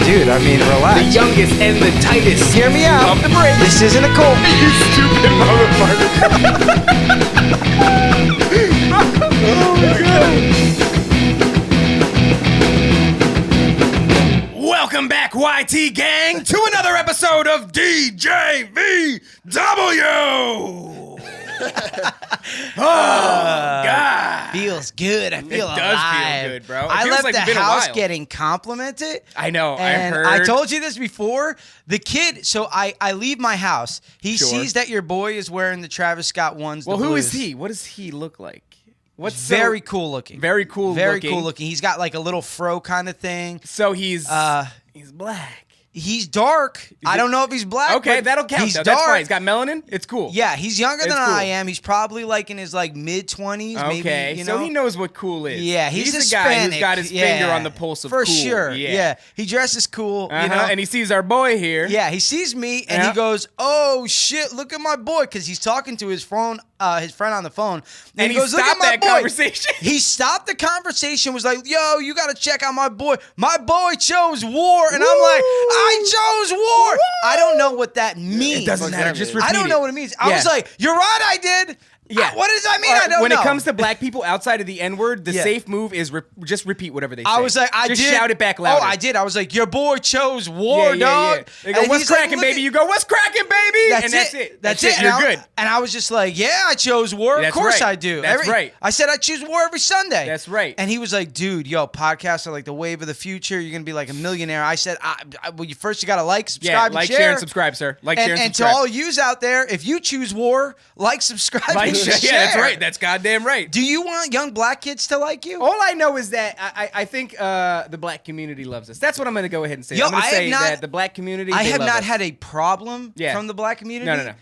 Dude, I mean, relax. The youngest and the tightest. Hear me out. Of the break. This isn't a cult. You stupid motherfucker. Oh my God. Welcome back, YT gang, to another episode of DJVW. Oh, God. Feels good. I feel alive. It does feel good, bro. I left like the it's been a house while. getting complimented. I know. And I heard. I told you this before. The kid, so I leave my house. He Sure. sees that your boy is wearing the Travis Scott ones. Well, the who blues. is he? What does he look like? What's Very cool looking. Very cool Very looking. cool looking. He's got like a little fro kind of thing. So he's black. He's dark. I don't know if he's black. Okay, but that'll count. He's Though. dark. That's fine. He's got melanin. It's cool. Yeah, he's younger than It's cool. I am. He's probably like in his like mid-20s. Okay, maybe, you know? so he knows what cool is. Yeah, he's the guy Hispanic. who's got his finger on the pulse of for cool. sure. Yeah, he dresses cool. Uh-huh. You know, And he sees our boy here. yeah, he sees me and Yeah. he goes, "Oh shit, look at my boy," because he's talking to his friend on the phone, And he he goes, "Look at stopped my that boy." conversation. He stopped the conversation. Was like, "Yo, you got to check out my boy. My boy chose war," and I'm like, "I chose war." I don't know what that means. It doesn't matter. Just repeat I don't it. know what it means. I was like, "You're right, I did." Yeah. What does that mean? I don't when know. it comes to black people outside of the N-word, the Yeah. safe move is just repeat whatever they say. I was like, I just did. shout it back louder. Oh, I did. I was like, your boy chose war, dog. They go, And what's he's like, cracking, look baby? at- You go, what's cracking, baby? That's That's it. it. That's it. You're And good. And I was just like, yeah, I chose war. Of That's course right. I do. That's right. I said I choose war every Sunday. That's right. And he was like, dude, yo, podcasts are like the wave of the future. You're going to be like a millionaire. I said, well, you got to like, subscribe, and like, share. share, and subscribe, sir. Like, share, and And to subscribe. all yous out there, if you choose war, like, subscribe, Like, and share. yeah, that's right. That's goddamn right. Do you want young black kids to like you? All I know is that I think the black community loves us. That's what I'm going to go ahead and say. Yo, I'm going to I say have not- that the black community, I they have love not us. had a problem Yeah. from the black community. No.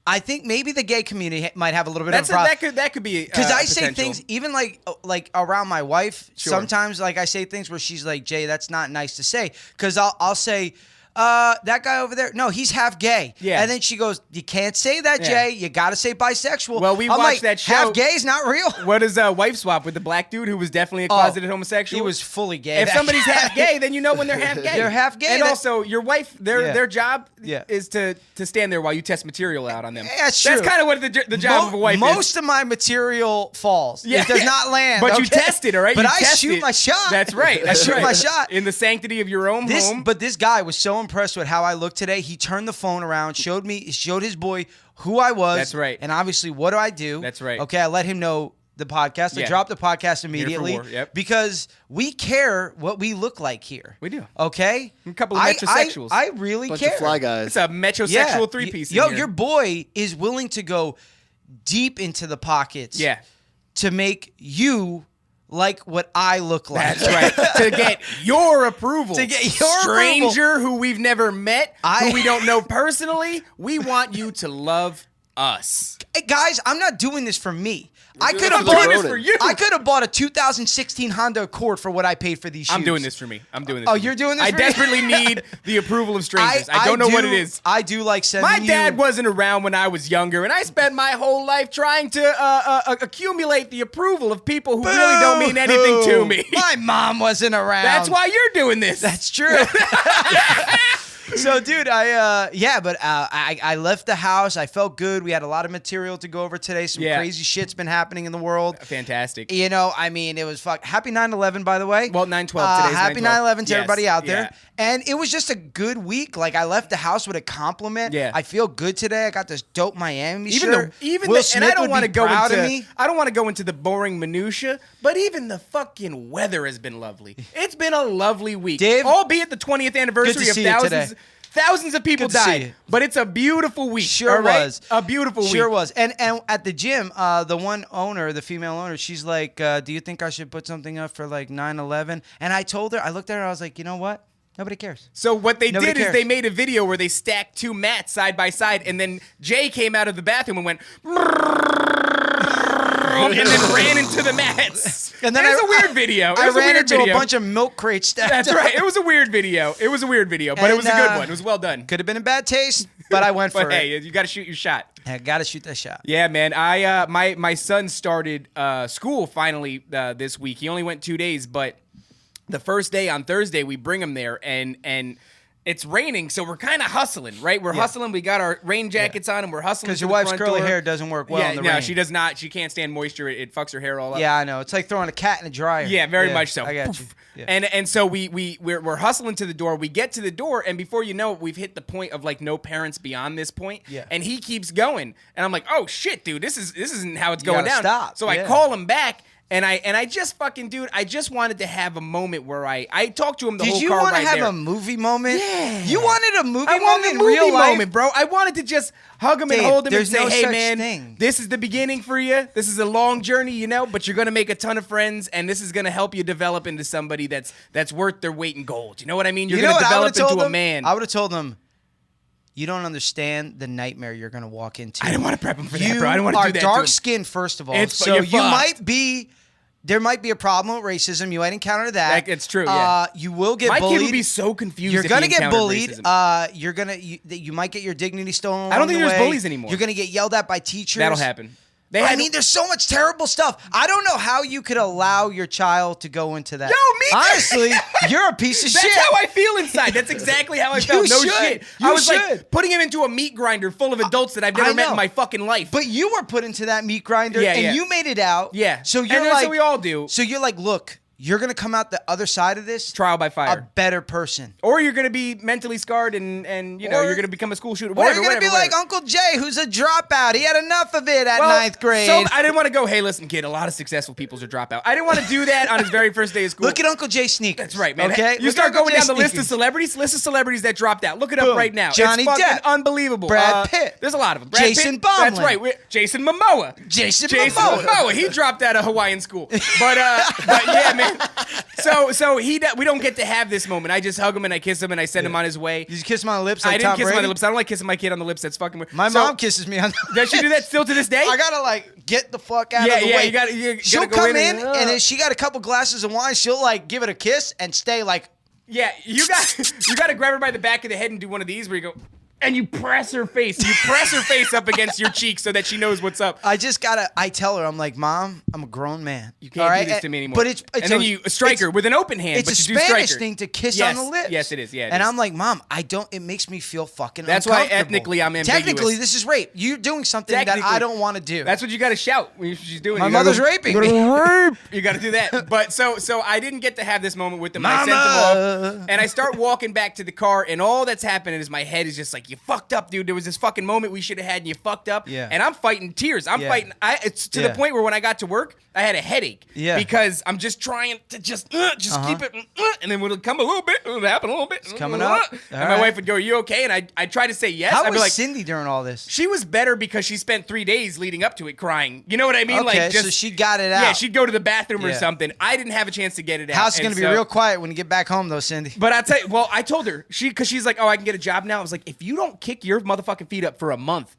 I think maybe the gay community might have a little bit of That's a problem. that could be Because I say potential. things, even like around my wife, Sure. sometimes like I say things where she's like, Jay, that's not nice to say. Because I'll say, that guy over there, no, he's half gay. Yeah. And then she goes, you can't say that, Yeah. Jay. You got to say bisexual. Well, we I'm watched like, that show. Half gay is not real. What is Wife Swap with the black dude who was definitely a closeted homosexual? He was fully gay. If That somebody's guy. half gay, then you know when they're half gay. They're half gay. And That- also, your wife, their job Yeah. is to stand there while you test material out on them. Yeah, that's true. That's kind of what the job of a wife is. Most of my material falls. Yeah, It does yeah. not land. But you okay? test it, all right? But You I test shoot it. my shot. That's right. That's I shoot right. my shot. In the sanctity of your own home. But this guy was so impressed with how I looked today. He turned the phone around, showed his boy who I was. That's right. And obviously, what do I do? That's right. Okay, I let him know the podcast. I Yeah. dropped the podcast immediately. war, yep. Because we care what we look like here. We do. Okay? A couple of I metrosexuals. really Bunch care. of fly guys. It's a metrosexual Yeah. three-piece. Yo, in here. your boy is willing to go deep into the pockets. Yeah. To make you like what I look like. That's right. To get your approval. To get your stranger who we've never met, I- who we don't know personally, we want you to love us. Hey, guys, I'm not doing this for me. I doing could this have for bought Ronan. for you. I could have bought a 2016 Honda Accord for what I paid for these shoes. I'm doing this for me. I'm doing this. Oh, for me. you're doing this I for me? desperately need the approval of strangers. I don't know what it is. I do like sending My dad you, wasn't around when I was younger, and I spent my whole life trying to accumulate the approval of people who really don't mean anything to me. My mom wasn't around. That's why you're doing this. That's true. So, dude, I left the house. I felt good. We had a lot of material to go over today. Some crazy shit's been happening in the world. fantastic. You know, I mean, it was happy 9/11, by the way. Well, 9/12 today's happy 9/12. 9/11 to everybody out there. Yeah. And it was just a good week. Like, I left the house with a compliment. Yeah. I feel good today. I got this dope Miami Even shirt. the Will and Smith I don't would want to be go proud into of me. I don't want to go into the boring minutia, but even the fucking weather has been lovely. It's been a lovely week, Dave, albeit the 20th anniversary of see you today. thousands of people Good to see you. died. But it's a beautiful week. Sure all right? was. A beautiful week. Sure was. And at the gym, the one owner, the female owner, she's like, do you think I should put something up for like 9/11? And I told her, I looked at her, I was like, you know what? Nobody cares. So what they Nobody did is cares. they made a video where they stacked two mats side by side, and then Jay came out of the bathroom and went and then ran into the mats. And then It's a weird video. It I was a ran weird into video. a bunch of milk crates stacked That's up. right. It was a weird video. It was a weird video, but it was a good one. It was well done. Could have been in bad taste, but I went for But it. hey, you got to shoot your shot. I got to shoot that shot. Yeah, man. I my son started school finally this week. He only went 2 days, but the first day on Thursday, we bring him there, and it's raining, so we're kind of hustling, right? We're hustling. We got our rain jackets on, and we're hustling. Because your wife's curly hair doesn't work well in the rain. No, she does not. She can't stand moisture. It fucks her hair all up. Yeah, I know. It's like throwing a cat in a dryer. Yeah, very much so. I got you. Yeah. And so we're hustling to the door. We get to the door, and before you know it, we've hit the point of like no parents beyond this point. Yeah. And he keeps going, and I'm like, oh shit, dude, this isn't how it's going down. Stop. So I call him back. And I just fucking, dude, I just wanted to have a moment where I talked to him the whole car ride. Did you want to have a movie moment? Yeah. You wanted a movie I moment wanted in a movie real life? moment, bro. I wanted to just hug him and Dave, hold him and there's say, no hey, such man, thing. this is the beginning for you. This is a long journey, you know, but you're going to make a ton of friends, and this is going to help you develop into somebody that's worth their weight in gold. You know what I mean? You're going to develop into a man. I would have told them, you don't understand the nightmare you're going to walk into. I didn't want to prep him for that, bro. I didn't want to do that You are dark-skinned, first of all. So you might be... There might be a problem with racism. You might encounter that. It's true. Yeah. You will get bullied. My bullied. kid would be so confused. You're gonna get bullied. Racism. You might get your dignity stolen. I don't think there's bullies anymore. You're gonna get yelled at by teachers. That'll happen. There's so much terrible stuff. I don't know how you could allow your child to go into that. Yo, me too. Honestly, you're a piece of shit. That's how I feel inside. That's exactly how I felt. No shit. I was like putting him into a meat grinder full of adults that I've never met in my fucking life. But you were put into that meat grinder, and you made it out. Yeah. So you're that's what we all do. So you're like, look, you're gonna come out the other side of this trial by fire, a better person, or you're gonna be mentally scarred and you're gonna become a school shooter. Or you're gonna be like Uncle Jay, who's a dropout. He had enough of it at ninth grade. So I didn't want to go, hey, listen, kid, a lot of successful people's a dropout. I didn't want to do that on his very first day of school. Look at Uncle Jay sneakers. That's right, man. Okay, you start going down the list of celebrities that dropped out. Look it up right now. Johnny it's fucking Depp, unbelievable. Brad Pitt. There's a lot of them. Jason Baumlin. That's right. Jason Momoa. Jason Momoa. He dropped out of Hawaiian school. But yeah, man. So we don't get to have this moment. I just hug him and I kiss him and I send him on his way. Did you kiss him on the lips? Like I didn't Tom kiss him on Brady? the lips. I don't like kissing my kid on the lips. That's fucking weird. My mom kisses me on the lips. Does she do that still to this day? I gotta get the fuck out of the way. You gotta she'll go come in and if she got a couple glasses of wine, she'll give it a kiss and stay like. Yeah, you got to grab her by the back of the head and do one of these where you go. And you press her face. You press her face up against your cheek so that she knows what's up. I tell her, I'm like, Mom, I'm a grown man. You can't do this to me anymore. But it's and then you strike her with an open hand. It's but a you Spanish thing to kiss on the lips. Yes, it is. Yeah, I'm like, Mom, it makes me feel fucking That's why uncomfortable. ethnically I'm ambiguous. Technically, this is rape. You're doing something that I don't want to do. That's what you got to shout when she's doing. My mother's raping me. You got to do that. But so I didn't get to have this moment with them. Mama. I sent them off, and I start walking back to the car, and all that's happening is my head is just like, you fucked up, dude. There was this fucking moment we should have had, and you fucked up. Yeah. And I'm fighting tears. I'm fighting. It's to the point where when I got to work, I had a headache. Yeah. Because I'm just trying to just keep it, and then it'll come a little bit, it'll happen a little bit. It's coming up. And my wife would go, "Are you okay?" And I try to say yes. How I'd was be like, Cindy during all this? She was better because she spent 3 days leading up to it crying. You know what I mean? Okay, so she got it out. Yeah, she'd go to the bathroom or something. I didn't have a chance to get it out. House is going to be real quiet when you get back home, though, Cindy. But I told her, because she's like, oh, I can get a job now. I was like, if you don't kick your motherfucking feet up for a month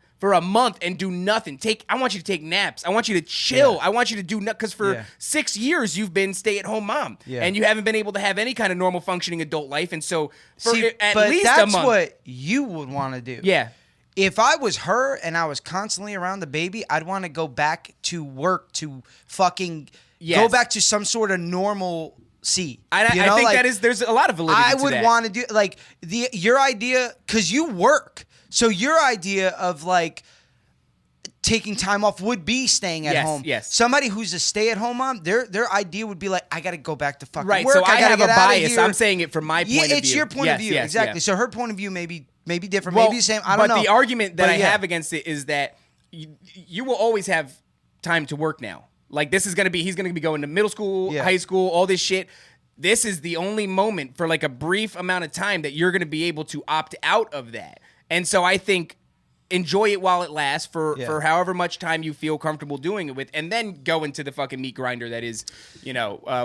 and do nothing, I want you to take naps. I want you to chill. I want you to do nothing. Because for 6 years, you've been stay-at-home mom. Yeah. And you haven't been able to have any kind of normal functioning adult life. And so for at least a month. That's what you would want to do. Yeah. If I was her and I was constantly around the baby, I'd want to go back to work to fucking go back to some sort of normal seat. I think there's a lot of validity to that. I would want to do your idea, because you work. So your idea of taking time off would be staying at home. Yes. Somebody who's a stay-at-home mom, their idea would be like, I got to go back to fucking work. Right. So I have a bias. Here. I'm saying it from my point of view. It's your point of view. Yes, exactly. Yeah. So her point of view may be different, maybe the same. I don't know. But the argument that I have against it is that you will always have time to work now. He's going to be going to middle school, high school, all this shit. This is the only moment for a brief amount of time that you're going to be able to opt out of that. And so I think enjoy it while it lasts for however much time you feel comfortable doing it with, and then go into the fucking meat grinder that is,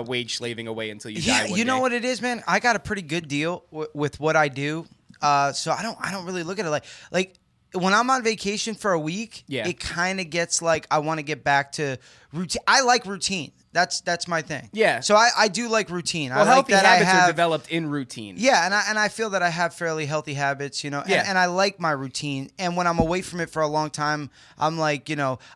wage slaving away until you die. You know what it is, man? I got a pretty good deal with what I do, so I don't really look at it like when I'm on vacation for a week. It kind of gets I want to get back to routine. I like routine. That's my thing. Yeah. So I do like routine. Well, I like healthy that habits I have, are developed in routine. Yeah, and I feel that I have fairly healthy habits, and I like my routine. And when I'm away from it for a long time, I'm like,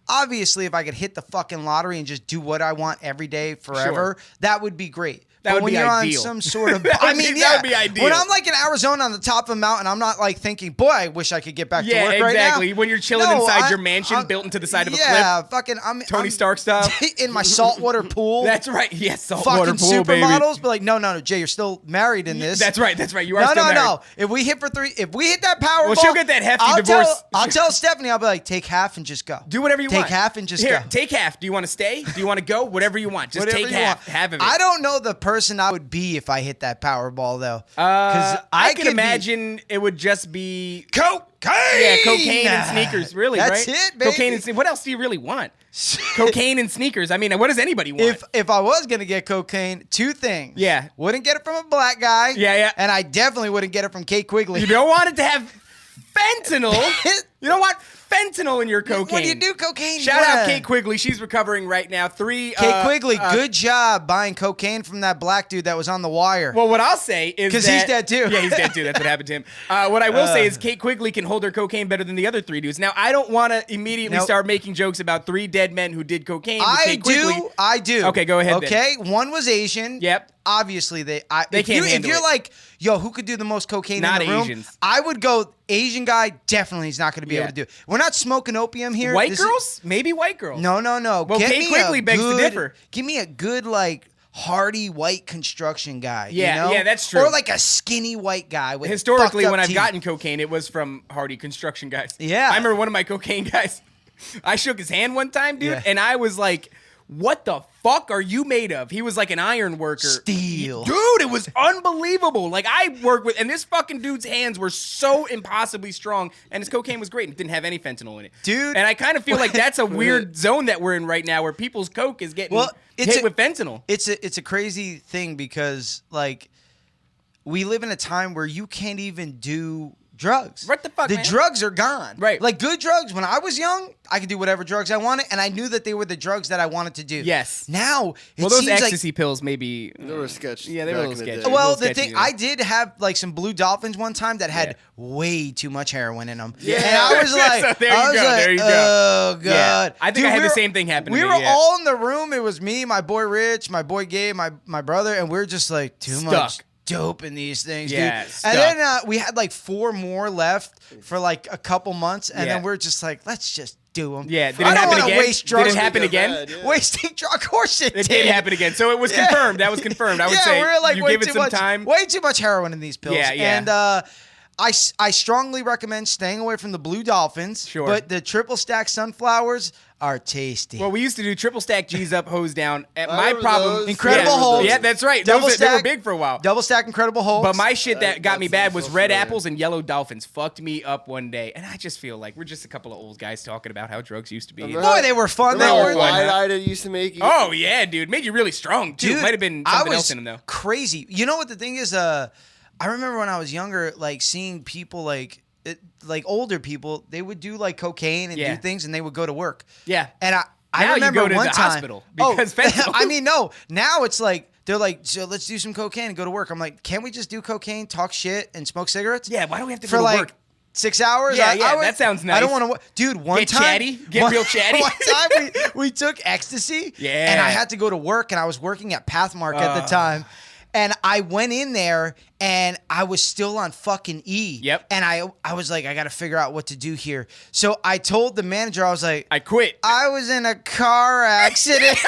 obviously if I could hit the fucking lottery and just do what I want every day forever, that would be great. That would when be you're ideal. On some sort of, I mean, yeah, that would be ideal. When I'm like in Arizona on the top of a mountain, I'm not like thinking, boy, I wish I could get back to work right now. Yeah, exactly. When you're chilling inside your mansion built into the side of a cliff. Yeah, fucking, Tony Stark style. In my saltwater pool. That's right. Yes, saltwater pool, fucking baby. supermodels. But like, no, Jay, you're still married in this. That's right. You are still married. No. If we hit that Powerball, well, she'll get that hefty divorce. I'll tell Stephanie. I'll be like, take half and just go. Do whatever you want. Take half and just go. Take half. Do you want to stay? Do you want to go? Whatever you want. Just take half. Half of it. I don't know the person I would be if I hit that Powerball though. Because I can imagine it would just be cocaine. Yeah, cocaine and sneakers. Really, That's right? it, baby. Cocaine and what else do you really want? Cocaine and sneakers. I mean, what does anybody want? If I was gonna get cocaine, two things. Yeah. Wouldn't get it from a black guy. Yeah. And I definitely wouldn't get it from Kate Quigley. You don't want it to have fentanyl. You don't want fentanyl in your cocaine. When you do cocaine, shout out Kate Quigley. She's recovering right now. Kate Quigley, good job buying cocaine from that black dude that was on The Wire. Well, what I'll say is because he's dead too. Yeah, he's dead too. That's what happened to him. What I will say is Kate Quigley can hold her cocaine better than the other three dudes. Now, I don't want to immediately start making jokes about 3 dead men who did cocaine. I do. Okay, go ahead. Okay, one was Asian. Yep. Obviously, they can't handle it. If you're like, yo, who could do the most cocaine not in the room? Asians. I would go Asian guy. Definitely, he's not going to be able to do it. We're not smoking opium here. White girls? Maybe white girls. No. Well, Kate Quigley begs to differ. Give me a good hardy white construction guy. Yeah, you know? yeah, that's true. Or like a skinny white guy with historically, when I've teeth. gotten cocaine, it was from hardy construction guys. Yeah, I remember one of my cocaine guys. I shook his hand one time, dude, and I was like, what the fuck are you made of? He was like an iron worker. Steel. Dude, it was unbelievable. Like, I worked with, and this fucking dude's hands were so impossibly strong, and his cocaine was great and didn't have any fentanyl in it. Dude. And I kind of feel like that's a weird zone that we're in right now where people's coke is getting hit with fentanyl. It's a crazy thing because, we live in a time where you can't even do drugs. What the fuck, The man? drugs are gone. Right. Like good drugs, when I was young, I could do whatever drugs I wanted, and I knew that they were the drugs that I wanted to do. Yes. Now, those seems ecstasy pills maybe... They were sketchy. Yeah, they were a little sketchy. Well, the thing, I did have some Blue Dolphins one time that had way too much heroin in them. Yeah. And I was like, so there you go. Oh, God. Yeah. I think I had the same thing happen to me. We were all in the room. It was me, my boy Rich, my boy Gabe, my brother, and we were just like, too much dope in these things, dude. And then we had 4 more left for a couple months, and then we're just like, let's just do them. Yeah, did it happen again? Waste drugs. Did it happen again? Wasting drug, of course it did happen again. So it was confirmed. That was confirmed. I would say you give it some time. Way too much heroin in these pills. Yeah. And I strongly recommend staying away from the Blue Dolphins. Sure. But the triple stack sunflowers are tasty. Well, we used to do triple stack G's up, hose down. My problem, Incredible Hulk. Yeah, that's right. They were big for a while. Double stack Incredible Hulk. But my shit that got me bad was red apples and yellow dolphins. Fucked me up one day, and I just feel like we're just a couple of old guys talking about how drugs used to be. Boy, they were fun. They were wide-eyed. It used to make you. Oh yeah, dude, made you really strong too. Dude, might have been something else in them though. Crazy. You know what the thing is? I remember when I was younger, seeing people older people, they would do cocaine and do things, and they would go to work. Yeah, and I remember you go to one the time, hospital because fentanyl. I mean, no. Now it's they're like, so let's do some cocaine and go to work. I'm like, can't we just do cocaine, talk shit, and smoke cigarettes? Yeah, why do we have to for go to work? 6 hours? Yeah, that sounds nice. I don't want to. Dude, one time, get real chatty. One time we took ecstasy. Yeah, and I had to go to work, and I was working at Pathmark at the time. And I went in there, and I was still on fucking E. Yep. And I was like, I got to figure out what to do here. So I told the manager, I was like, I quit. I was in a car accident.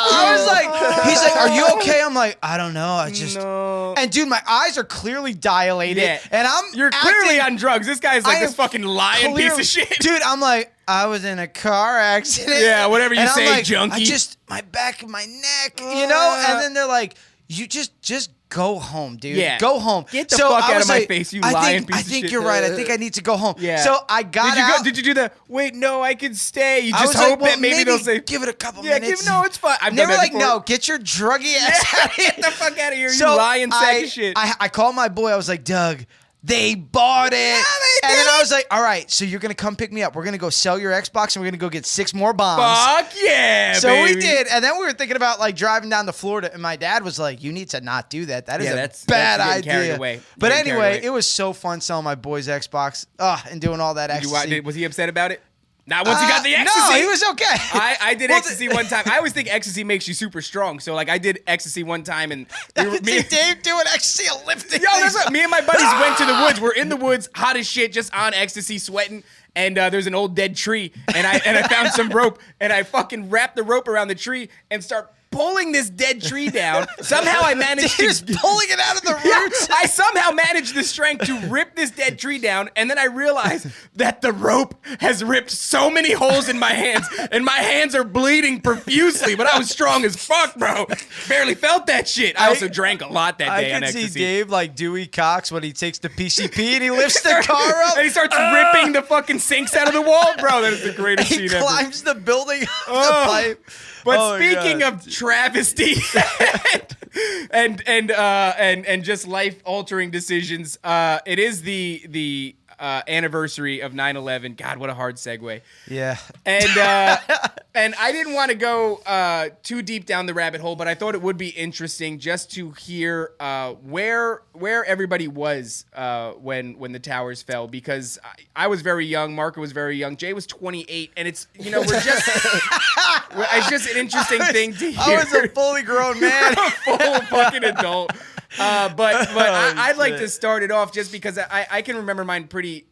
I was like, he's like, are you okay? I'm like, I don't know. I just. No. And dude, my eyes are clearly dilated. Yeah. And You're clearly on drugs. This guy's like this fucking lying piece of shit. Dude, I'm like, I was in a car accident. Yeah, whatever you and say, I'm like, junkie. My back and my neck, you know? And then they're like, you just go home, dude. Yeah. Go home. Get the fuck out of my face, you lying piece of shit. I think you're right. I think I need to go home. Yeah. So I got out. Did you do the, wait, no, I can stay. You just hope that maybe they'll say. Give it a couple minutes. No, it's fine. They were like, no, get your druggy ass out of here. Get the fuck out of here, you lying sack of shit. I called my boy. I was like, Doug, they bought it. Yeah, they and did. then I was like, all right, so you're going to come pick me up. We're going to go sell your Xbox, and we're going to go get 6 more bombs. Fuck yeah, so baby. we did. And then we were thinking about driving down to Florida, and my dad was like, you need to not do that. That is a bad idea. Carried away. But anyway, it was so fun selling my boy's Xbox and doing all that ecstasy. Was he upset about it? Not once you got the ecstasy. No, he was okay. I did ecstasy one time. I always think ecstasy makes you super strong. So like I did ecstasy one time and me and Dave doing ecstasy lifting. Yo, that's what, me and my buddies went to the woods. We're in the woods, hot as shit, just on ecstasy, sweating. And there's an old dead tree, and I found some rope, and I fucking wrapped the rope around the tree and start pulling this dead tree down. Somehow I managed just pulling it out of the roots. I somehow managed the strength to rip this dead tree down, and then I realized that the rope has ripped so many holes in my hands, and my hands are bleeding profusely. But I was strong as fuck, bro. Barely felt that shit. I also drank a lot that day on ecstasy. I can see Dave like Dewey Cox when he takes the PCP and he lifts the car up, and he starts ripping the fucking sinks out of the wall, bro. That is the greatest scene ever. He climbs the building up the pipe. But speaking of travesty and just life altering decisions, it is the anniversary of 9/11. God, what a hard segue. Yeah. And I didn't want to go too deep down the rabbit hole, but I thought it would be interesting just to hear where everybody was when the towers fell, because I was very young, Marco was very young, Jay was 28, and it's it's just an interesting thing to hear. I was a fully grown man, a full fucking adult. But I'd like to start it off just because I can remember mine pretty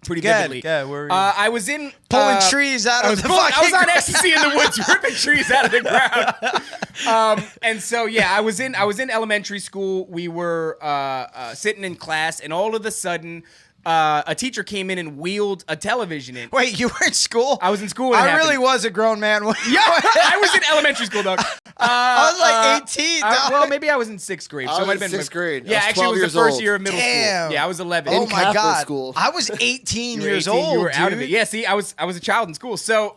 vividly. Yeah, where were you? I was in pulling trees out of the fucking I was on ecstasy in the woods, ripping trees out of the ground. And so I was in elementary school. We were sitting in class, and all of a sudden, a teacher came in and wheeled a television in. Wait, you were in school? I was in school. I really was a grown man. Yeah, I was in elementary school, dog. I was like 18. Well, maybe I was in 6th grade. So I it might was have in been 6th grade. Yeah, actually, it was the first year of middle school. Yeah, I was 11. Oh my God. School. I was 18 years 18, old. You were out dude. of it. Yeah, see, I was a child in school. So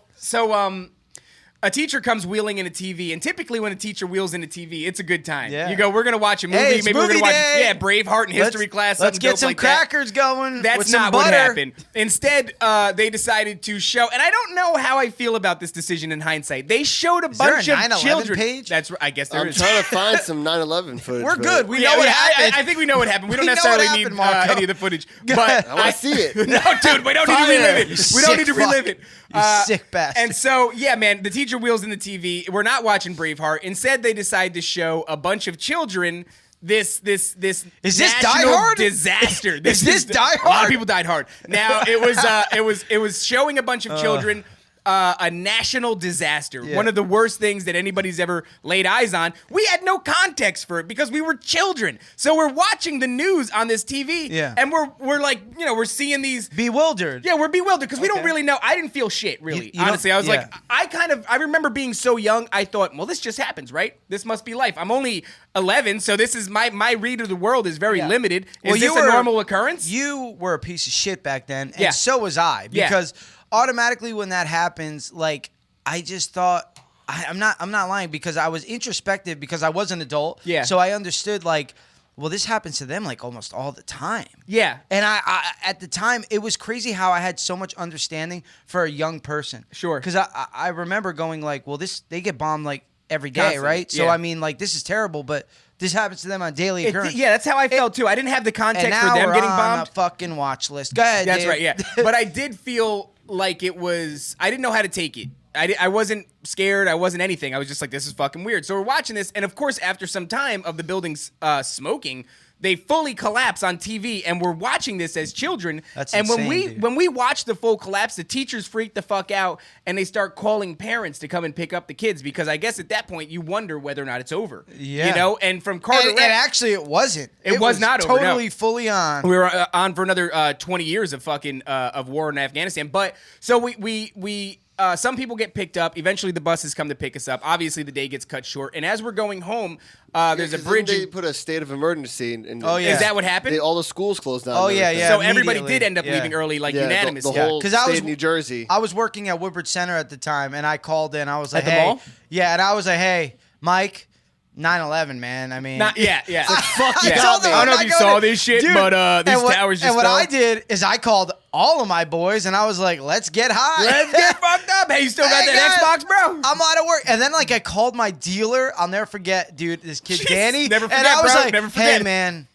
a teacher comes wheeling in a TV, and typically when a teacher wheels in a TV, it's a good time. Yeah. You go, we're gonna watch a movie. Hey, it's maybe movie we're gonna day. watch Braveheart in history class. Let's get dope some like crackers going. That's with some not butter. what happened. Instead, they decided to show, and I don't know how I feel about this decision in hindsight. They showed a bunch there a of 9/11 children. page? That's I guess there I'm is. trying to find some 9/11 footage. We're good. We Yeah, know what happened. I think we know what happened. We don't We know necessarily what need happened, Marco. any of the footage, but I want to see it. no, dude, we don't need to Fire. relive it. You We don't sick need to relive fuck. it. You sick bastard. And so, man, the teacher wheels in the TV. We're not watching Braveheart. Instead, they decide to show a bunch of children this Is this national Die Hard? disaster. Is this Die A lot of Hard? people died hard. Now it was showing a bunch of children. A national disaster. Yeah. One of the worst things that anybody's ever laid eyes on. We had no context for it because we were children. So we're watching the news on this TV, and we're like, we're seeing these Bewildered. Yeah, we're bewildered because we don't really know. I didn't feel shit, really. You Honestly, I was yeah. like, I remember being so young. I thought, well, this just happens, right? This must be life. I'm only 11, so this is my read of the world is very limited. Is this a normal occurrence? You were a piece of shit back then, and Yeah. so was I. Yeah. Because automatically when that happens, like, I just thought I'm not lying, because I was introspective because I was an adult. Yeah. So I understood, like, well, this happens to them like almost all the time. Yeah. And I at the time, it was crazy how I had so much understanding for a young person. Sure. Because I remember going like, well, they get bombed like every day, Constantly, right? So yeah. I mean, like, this is terrible, but this happens to them on daily occurrence. Yeah, that's how I felt too. I didn't have the context And for now them we're getting on bombed. a fucking watch list. Go ahead, That's Dave. right, yeah. But I did feel like it was, I didn't know how to take it. I wasn't scared. I wasn't anything. I was just like, this is fucking weird. So we're watching this, and of course, after some time of the buildings smoking, they fully collapse on TV, and we're watching this as children. That's and insane, dude. when we watch the full collapse, the teachers freak the fuck out, and they start calling parents to come and pick up the kids, because I guess at that point you wonder whether or not it's over. Yeah. You know, and from Carter, And actually, it wasn't. It was not over, no. Totally, fully on. we were on for another 20 years of fucking of war in Afghanistan. But so we some people get picked up. Eventually, the buses come to pick us up. Obviously, the day gets cut short. And as we're going home, there's a bridge. They put a state of emergency. Oh, yeah. Is that what happened? All the schools closed down. Oh, and yeah, everything. So everybody immediately. did end up Yeah. leaving early, like Yeah, unanimously. the whole 'Cause I state was- of New Jersey. I was working at Woodbridge Center at the time, and I called in. I was like, At the hey. mall? Yeah, and I was like, hey, Mike, 9/11, man. I mean. Yeah. Fuck yeah. told them, I don't know I'm if you not saw going to- this shit, Dude, but these and what- towers just And what fell. I did is I called all of my boys, and I was like, let's get high. Let's get fucked up. Hey, you still got Hey, that guys, Xbox, bro? I'm out of work. And then, like, I called my dealer. I'll never forget, dude, this kid, Jeez, Danny. never and forget, I was bro, like, never forget. hey, man,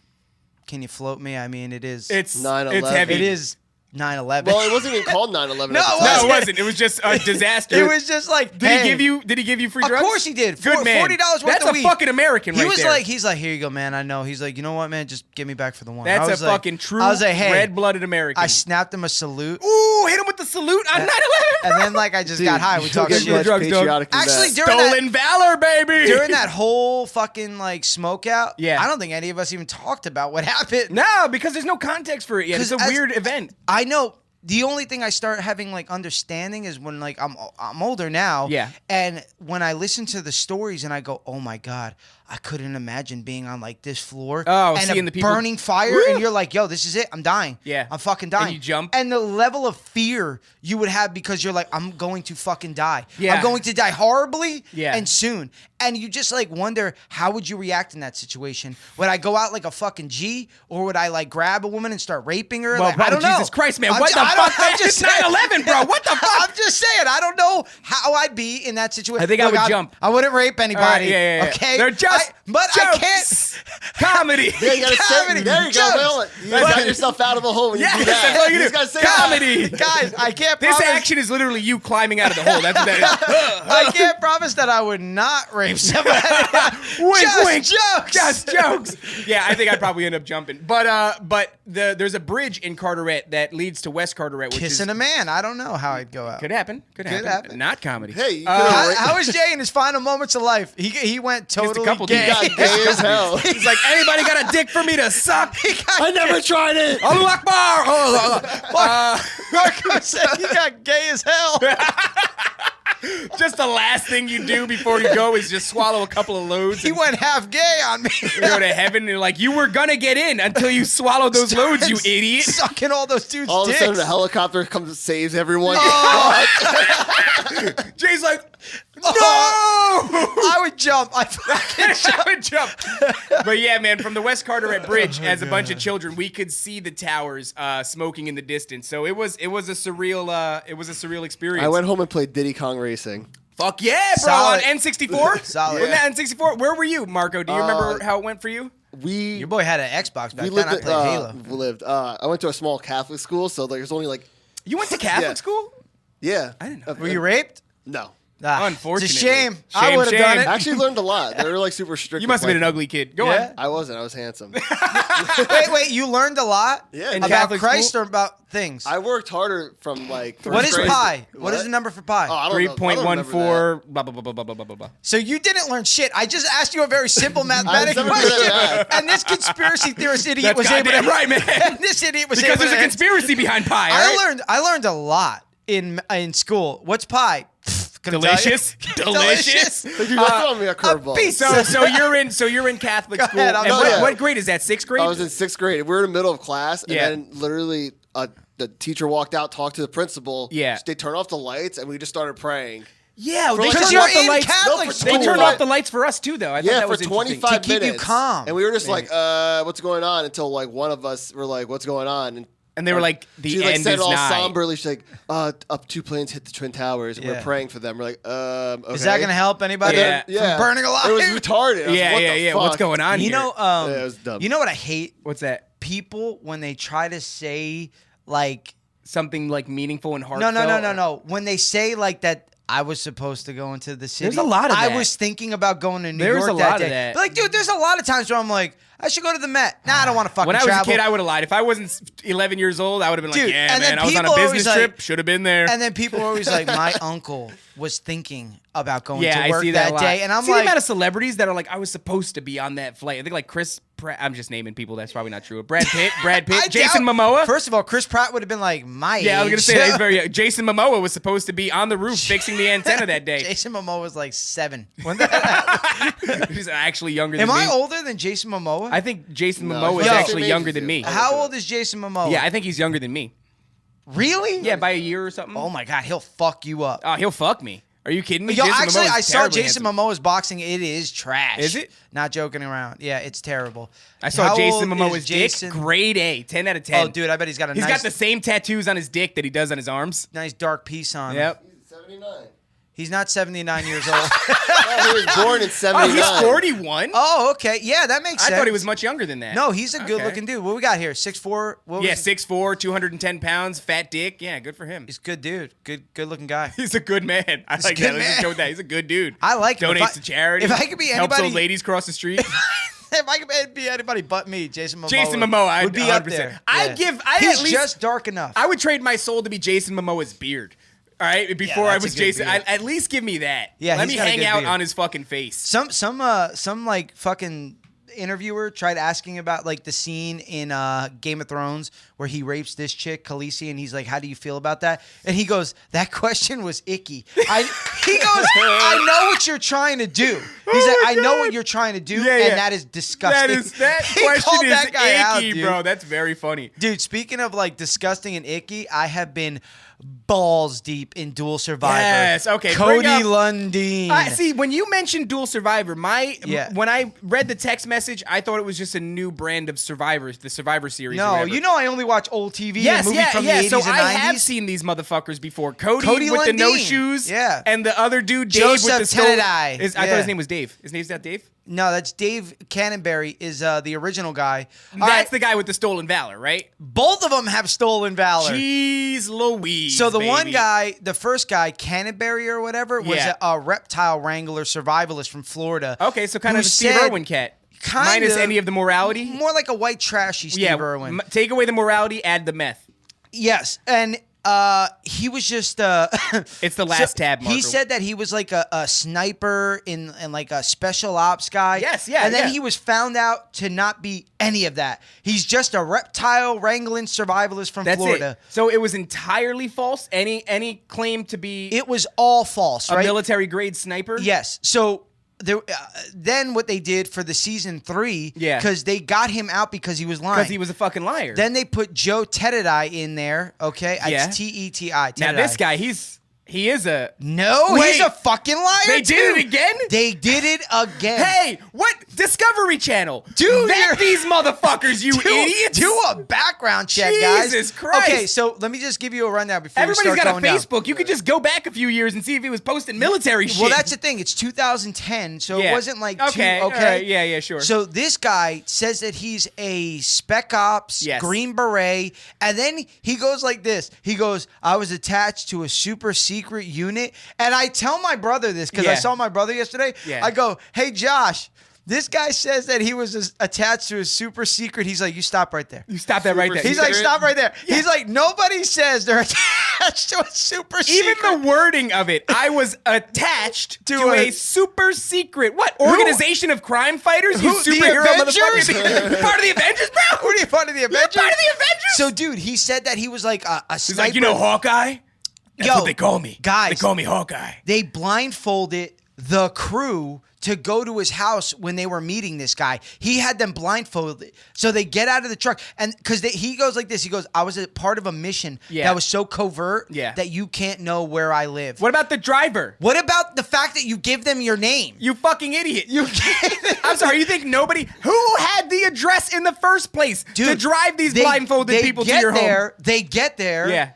can you float me? I mean, it is. It's 9/11. heavy. It is 9/11. Well, it wasn't even called 9/11. No, at the it time. No, it wasn't. It was just a disaster. It was just like, Did he give you free drugs? Of course he did. Good man. $40 worth That's of a weed. fucking American right there. He's like, here you go, man. I know. He's like, you know what, man? Just get me back for the one. That's I was a like, fucking true I was like, hey, red-blooded American. I snapped him a salute. Ooh, hit him with the salute on 9/11. And then like I just got high. We Dude, talked get shit. much drugs, dog. patriotic than Actually, that. Stolen valor, baby. during that whole fucking like smoke out, Yeah. I don't think any of us even talked about what happened. No, because there's no context for it yet. It's a weird event. I know. The only thing I start having like understanding is when like I'm older now. Yeah. And when I listen to the stories and I go, oh my God, I couldn't imagine being on like this floor Oh, and seeing a the people- burning fire Woo! and you're like, yo, this is it. I'm dying. Yeah. I'm fucking dying. And you jump. And the level of fear you would have because you're like, I'm going to fucking die. Yeah. I'm going to die horribly Yeah. and soon. And you just like wonder, how would you react in that situation? Would I go out like a fucking G, or would I like grab a woman and start raping her? Well, Like, I don't know. Jesus Christ, man. I'm What ju- the I don't- fuck? I'm just It's saying. 9/11, bro. What the fuck? I'm just saying. I don't know how I'd be in that situation. I think I would jump. I wouldn't rape anybody. Yeah. Okay. They're just But jokes. I can't. Comedy. Yeah, you gotta say Comedy, it. There you jokes. go. You got yourself out of a hole when you Yes, do that's that. all you You do. just gotta say Comedy. Guys, I can't This promise. action is literally you climbing out of the hole. That's what that is. I can't promise that I would not rape somebody. Wink, Just wink. jokes. Just jokes. Yeah, I think I'd probably end up jumping. But there's a bridge in Carteret that leads to West Carteret, which Kissing is a man. I don't know how I'd go out. could happen. Could happen. Not comedy. Hey, you How was Jay in his final moments of life? He went totally couple gay. dudes. got gay as hell. He's like, anybody got a dick for me to suck? I never tried it. Allahu Akbar. Marco said he got gay as hell. Just the last thing you do before you go is just swallow a couple of loads. He and went half gay on me. you go to heaven and you're like, you were gonna get in until you swallowed those loads, you idiot. Sucking all those dudes' All of a dicks. sudden, the helicopter comes and saves everyone. Jay's like, no! I would jump. I fucking I would jump. But yeah, man, from the West Carteret Bridge, as a bunch of children, we could see the towers smoking in the distance. So it was a surreal experience. I went home and played Diddy Kong Racing. Fuck yeah, bro! Solid. On N64. Solid. Wasn't that N64? Where were you, Marco? Do you remember how it went for you? Your boy had an Xbox back We then. lived. I played Halo. We lived. I went to a small Catholic school, so there's only like. You went to Catholic Yeah. school? Yeah. I didn't know. Were you raped? No. Unfortunately. It's a shame. I Shame, would have done shame. it. I actually learned a lot. They were like super strict. You must have with, been an like- ugly kid. Go Yeah. on. I wasn't. I was handsome. Wait, you learned a lot? Yeah. In About Catholic Christ school? or about things? I worked harder from like. What first is grade- pi? What is the number for pi? Oh, I don't know. I don't remember 3.14, blah, blah, blah, blah, blah, blah, blah, blah. So you didn't learn shit. I just asked you a very simple mathematical never good at question. math. And this conspiracy theorist idiot That's was able to goddamn right, man. And this idiot was Because able there's a to conspiracy behind pi, all right? I learned a lot in school. What's pi? Couldn't tell you. Delicious. Delicious. Like, you got throwing me a curveball. piece So you're in Catholic Go school. ahead, I'm And sorry. what grade is that? 6th grade? I was in 6th grade. We were in the middle of class, and Yeah. then literally the teacher walked out, talked to the principal. Yeah. They turned off the lights, and we just started praying. Yeah, they like- turned Because you're off the in lights. Catholic No, for school. They turned 25 off the lights for us too, though. I thought Yeah, that for was interesting. 25 To keep you minutes. calm. And we were just like, what's going on? Until like one of us were like, what's going on? And they were like, the she like end said is all nigh. somberly. She's like, up 2 planes hit the Twin Towers, and Yeah. we're praying for them. We're like, okay. Is that going to help anybody Yeah. from burning alive? It was retarded. I was Yeah, like, what yeah, the yeah. fuck? What's going on You here? know, Yeah, it was dumb. you know what I hate? What's that? People when they try to say like Something like meaningful and heartfelt? no. When they say like that I was supposed to go into the city. There's a lot of I that. was thinking about going to New There's York a that lot day. of that. But like, dude, there's a lot of times where I'm like, I should go to the Met. Nah, I don't want to fucking When I was travel. a kid, I would have lied. If I wasn't 11 years old, I would have been Dude, like, yeah, and then man, I was on a people are always business like- trip. Should have been there. And then people are always like, my uncle was thinking about going yeah, to work I see that, a lot. day. And I'm see like, the amount of celebrities that are like, I was supposed to be on that flight. I think like Chris Pratt. I'm just naming people. That's probably not true. Brad Pitt, I Jason doubt- Momoa. First of all, Chris Pratt would have been like my age. Yeah, I was gonna say that he's very. Jason Momoa was supposed to be on the roof fixing the antenna that day. Jason Momoa was like 7. When that happened. He's actually younger than Am me. I older than Jason Momoa? I think Jason No, Momoa is he's actually the same younger age than as me. you. How old is Jason Momoa? Yeah, I think he's younger than me. Really? Yeah, by a year or something. Oh my God, he'll fuck you up. Oh, he'll fuck me. Are you kidding me? Yo, Jason actually, Momoa's I saw terribly Jason handsome. Momoa's boxing. It is trash. Is it? Not joking around. Yeah, it's terrible. I saw How Jason old Momoa's is Jason? dick. Grade A, 10 out of 10. Oh, dude, I bet he's got a He's nice, got the same tattoos on his dick that he does on his arms. nice dark piece on. him. Yep. 79. He's not 79 years old. Oh, he was born in 79. Oh, he's 41? Oh, okay. Yeah, that makes sense. I thought he was much younger than that. No, he's a good-looking dude. What we got here? 6'4"? Yeah, 6'4", 210 pounds, fat dick. Yeah, good for him. He's a good dude. Good-looking guy. He's a good man. I like that. Let's just go with that. He's a good dude. I like him. Donates to charity. If I could be anybody... Helps old ladies cross the street. If I could be anybody but me, Jason Momoa. Jason Momoa would be 100%. Up there. He's just dark enough. I would trade my soul to be Jason Momoa's beard. All right, before I was Jason, at least give me that. Yeah, let me hang out on his fucking face. Some like fucking interviewer tried asking about like the scene in Game of Thrones where he rapes this chick Khaleesi, and he's like, "How do you feel about that?" And he goes, "That question was icky." I know what you're trying to do. He's like, "I know what you're trying to do, and that is disgusting." That question is icky, bro. That's very funny, dude. Speaking of like disgusting and icky, I have been balls deep in Dual Survivor. Yes, okay. Cody Lundin. See, when you mentioned Dual Survivor, when I read the text message, I thought it was just a new brand of Survivor, the Survivor series. No, you know I only watch old TV and movies from the 80s so and 90s. I have seen these motherfuckers before. Cody with Lundin. the no shoes, and the other dude, Dave Joseph with the stolen. I thought his name was Dave. His name's not Dave? No, that's Dave Cannonberry is the original guy. That's the guy with the stolen valor, right? Both of them have stolen valor. Jeez Louise, so the one guy, the first guy, Cannonberry or whatever, was a reptile wrangler survivalist from Florida. Okay, so kind of a Steve Irwin cat. Minus any of the morality? More like a white trashy Steve Irwin. Take away the morality, add the meth. Yes, and he was just it's the last tab, Marco. He said that he was like a sniper in like a special ops guy. Yes, and then he was found out to not be any of that. He's just a reptile wrangling survivalist from Florida. So it was entirely false. Any claim to be it was all false, right? A military grade sniper? Yes. So then what they did for the season 3, because they got him out because he was lying. Because he was a fucking liar. Then they put Joe Tettedi in there, okay? It's T-E-T-I. Now this guy, he is a... No, he's a fucking liar, They did it again? They did it again. Hey, what? Discovery Channel. Vet these motherfuckers, you idiots. Do a background check, guys. Jesus Christ. Okay, so let me just give you a rundown before Everybody's we start got a Facebook. down. You could just go back a few years and see if he was posting military shit. Well, that's the thing. It's 2010, so it wasn't like okay. Okay. Yeah, sure. So this guy says that he's a Spec Ops Green Beret, and then he goes like this. He goes, I was attached to a super secret unit. And I tell my brother this because I saw my brother yesterday. Yeah. I go, hey, Josh, this guy says that he was attached to a super secret. He's like, you stop right there. You stop that right there. He's like, stop right there. Yeah. He's like, nobody says they're attached to a super secret. Even the wording of it, I was attached to a super secret. What? Organization of crime fighters? You superhero motherfuckers? Part of the Avengers, bro? Who are you part of the Avengers? You're part of the Avengers? So, dude, he said that he was like a sniper. He's like, you know Hawkeye? That's what they call me. Guys. They call me Hawkeye. They blindfolded the crew to go to his house when they were meeting this guy. He had them blindfolded. So they get out of the truck. And because he goes like this. He goes, I was a part of a mission that was so covert that you can't know where I live. What about the driver? What about the fact that you give them your name? You fucking idiot. I'm sorry. You think nobody... Who had the address in the first place to drive these blindfolded people to your home? They get there. Yeah.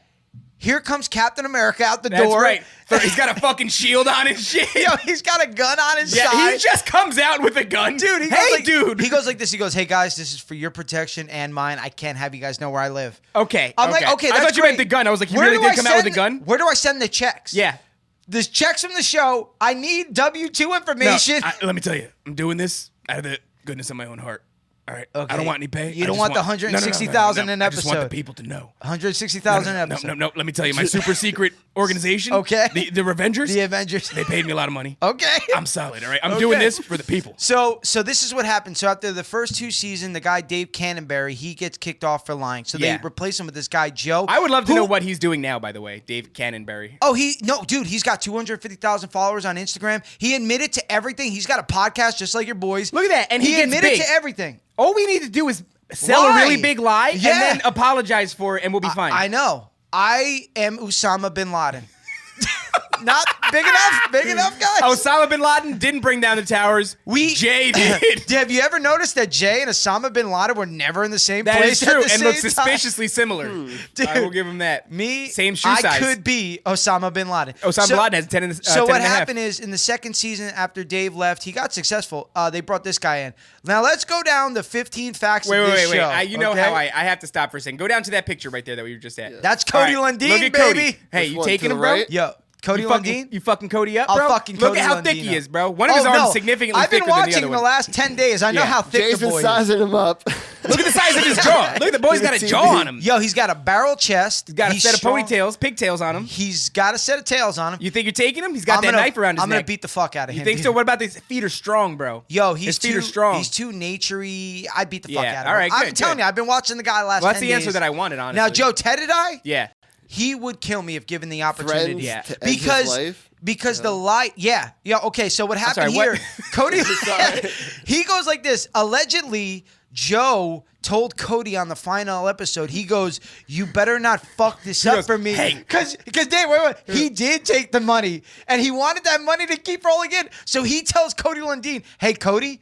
Here comes Captain America out the door. That's right. He's got a fucking shield on his shit. Yo, he's got a gun on his side. He just comes out with a gun. Dude, he goes like this. He goes, hey, guys, this is for your protection and mine. I can't have you guys know where I live. Okay. I'm like, okay, that's I thought you meant the gun. I was like, you really did come out with a gun? Where do I send the checks? Yeah. There's checks from the show. I need W-2 information. No, let me tell you. I'm doing this out of the goodness of my own heart. All right. Okay. I don't want any pay. You don't want the 160,000 an episode. I just want the people to know. 160,000 an episode. No. Let me tell you, my super secret organization. Okay. The Revengers. The Avengers. They paid me a lot of money. Okay. I'm solid. All right. I'm doing this for the people. So this is what happened. So after the first 2 seasons, the guy Dave Cannonberry, he gets kicked off for lying. So they replace him with this guy Joe. I would love to know what he's doing now. By the way, Dave Cannonberry. Oh, dude, he's got 250,000 followers on Instagram. He admitted to everything. He's got a podcast just like your boys. Look at that, and he admitted to everything. All we need to do is sell a really big lie and then apologize for it, and we'll be fine. I know. I am Osama bin Laden. Not big enough, guys. Osama bin Laden didn't bring down the towers. Jay did. Have you ever noticed that Jay and Osama bin Laden were never in the same that place? That is true, at the and same look suspiciously similar. Dude, I will give him that. Same shoe size. I could be Osama bin Laden. Osama bin Laden has 10 and So 10 what and a half. happened is in the second season after Dave left, he got successful. They brought this guy in. Now let's go down the 15 facts of this show. Wait. You know how I have to stop for a second. Go down to that picture right there that we were just at. That's Cody Lundin, look at baby. Cody. Hey, you taking him, bro? Right? Yo, Cody Lundin. You fucking Cody up, bro? I'll fucking Look Cody at how Lundin thick he up. is, bro. One of his arms significantly thicker than the other one. I've been watching the last 10 days. I know how thick the boy is. I've been sizing him up. Look at the size of his jaw. Look at the boy's got a jaw on him. Yo, he's got a barrel chest. He's got a set of pigtails on him. He's got a set of tails on him. You think you're taking him? He's got that knife around his neck. I'm gonna beat the fuck out of him. You think so? What about his feet are strong, bro? Yo, his feet are strong. He's too naturey. I beat the fuck out of him. All right, I'm telling you, I've been watching the guy last 10 days. Well, that's the answer that I wanted, honestly. Now, Joe Teddy, yeah, he would kill me if given the opportunity. Because the light. Yeah. Okay. So what happened here? Cody. He goes like this. Allegedly, Joe told Cody on the final episode. He goes, "You better not fuck this up for me." Hey, because Dave, wait. He did take the money, and he wanted that money to keep rolling in. So he tells Cody Lundin, "Hey, Cody,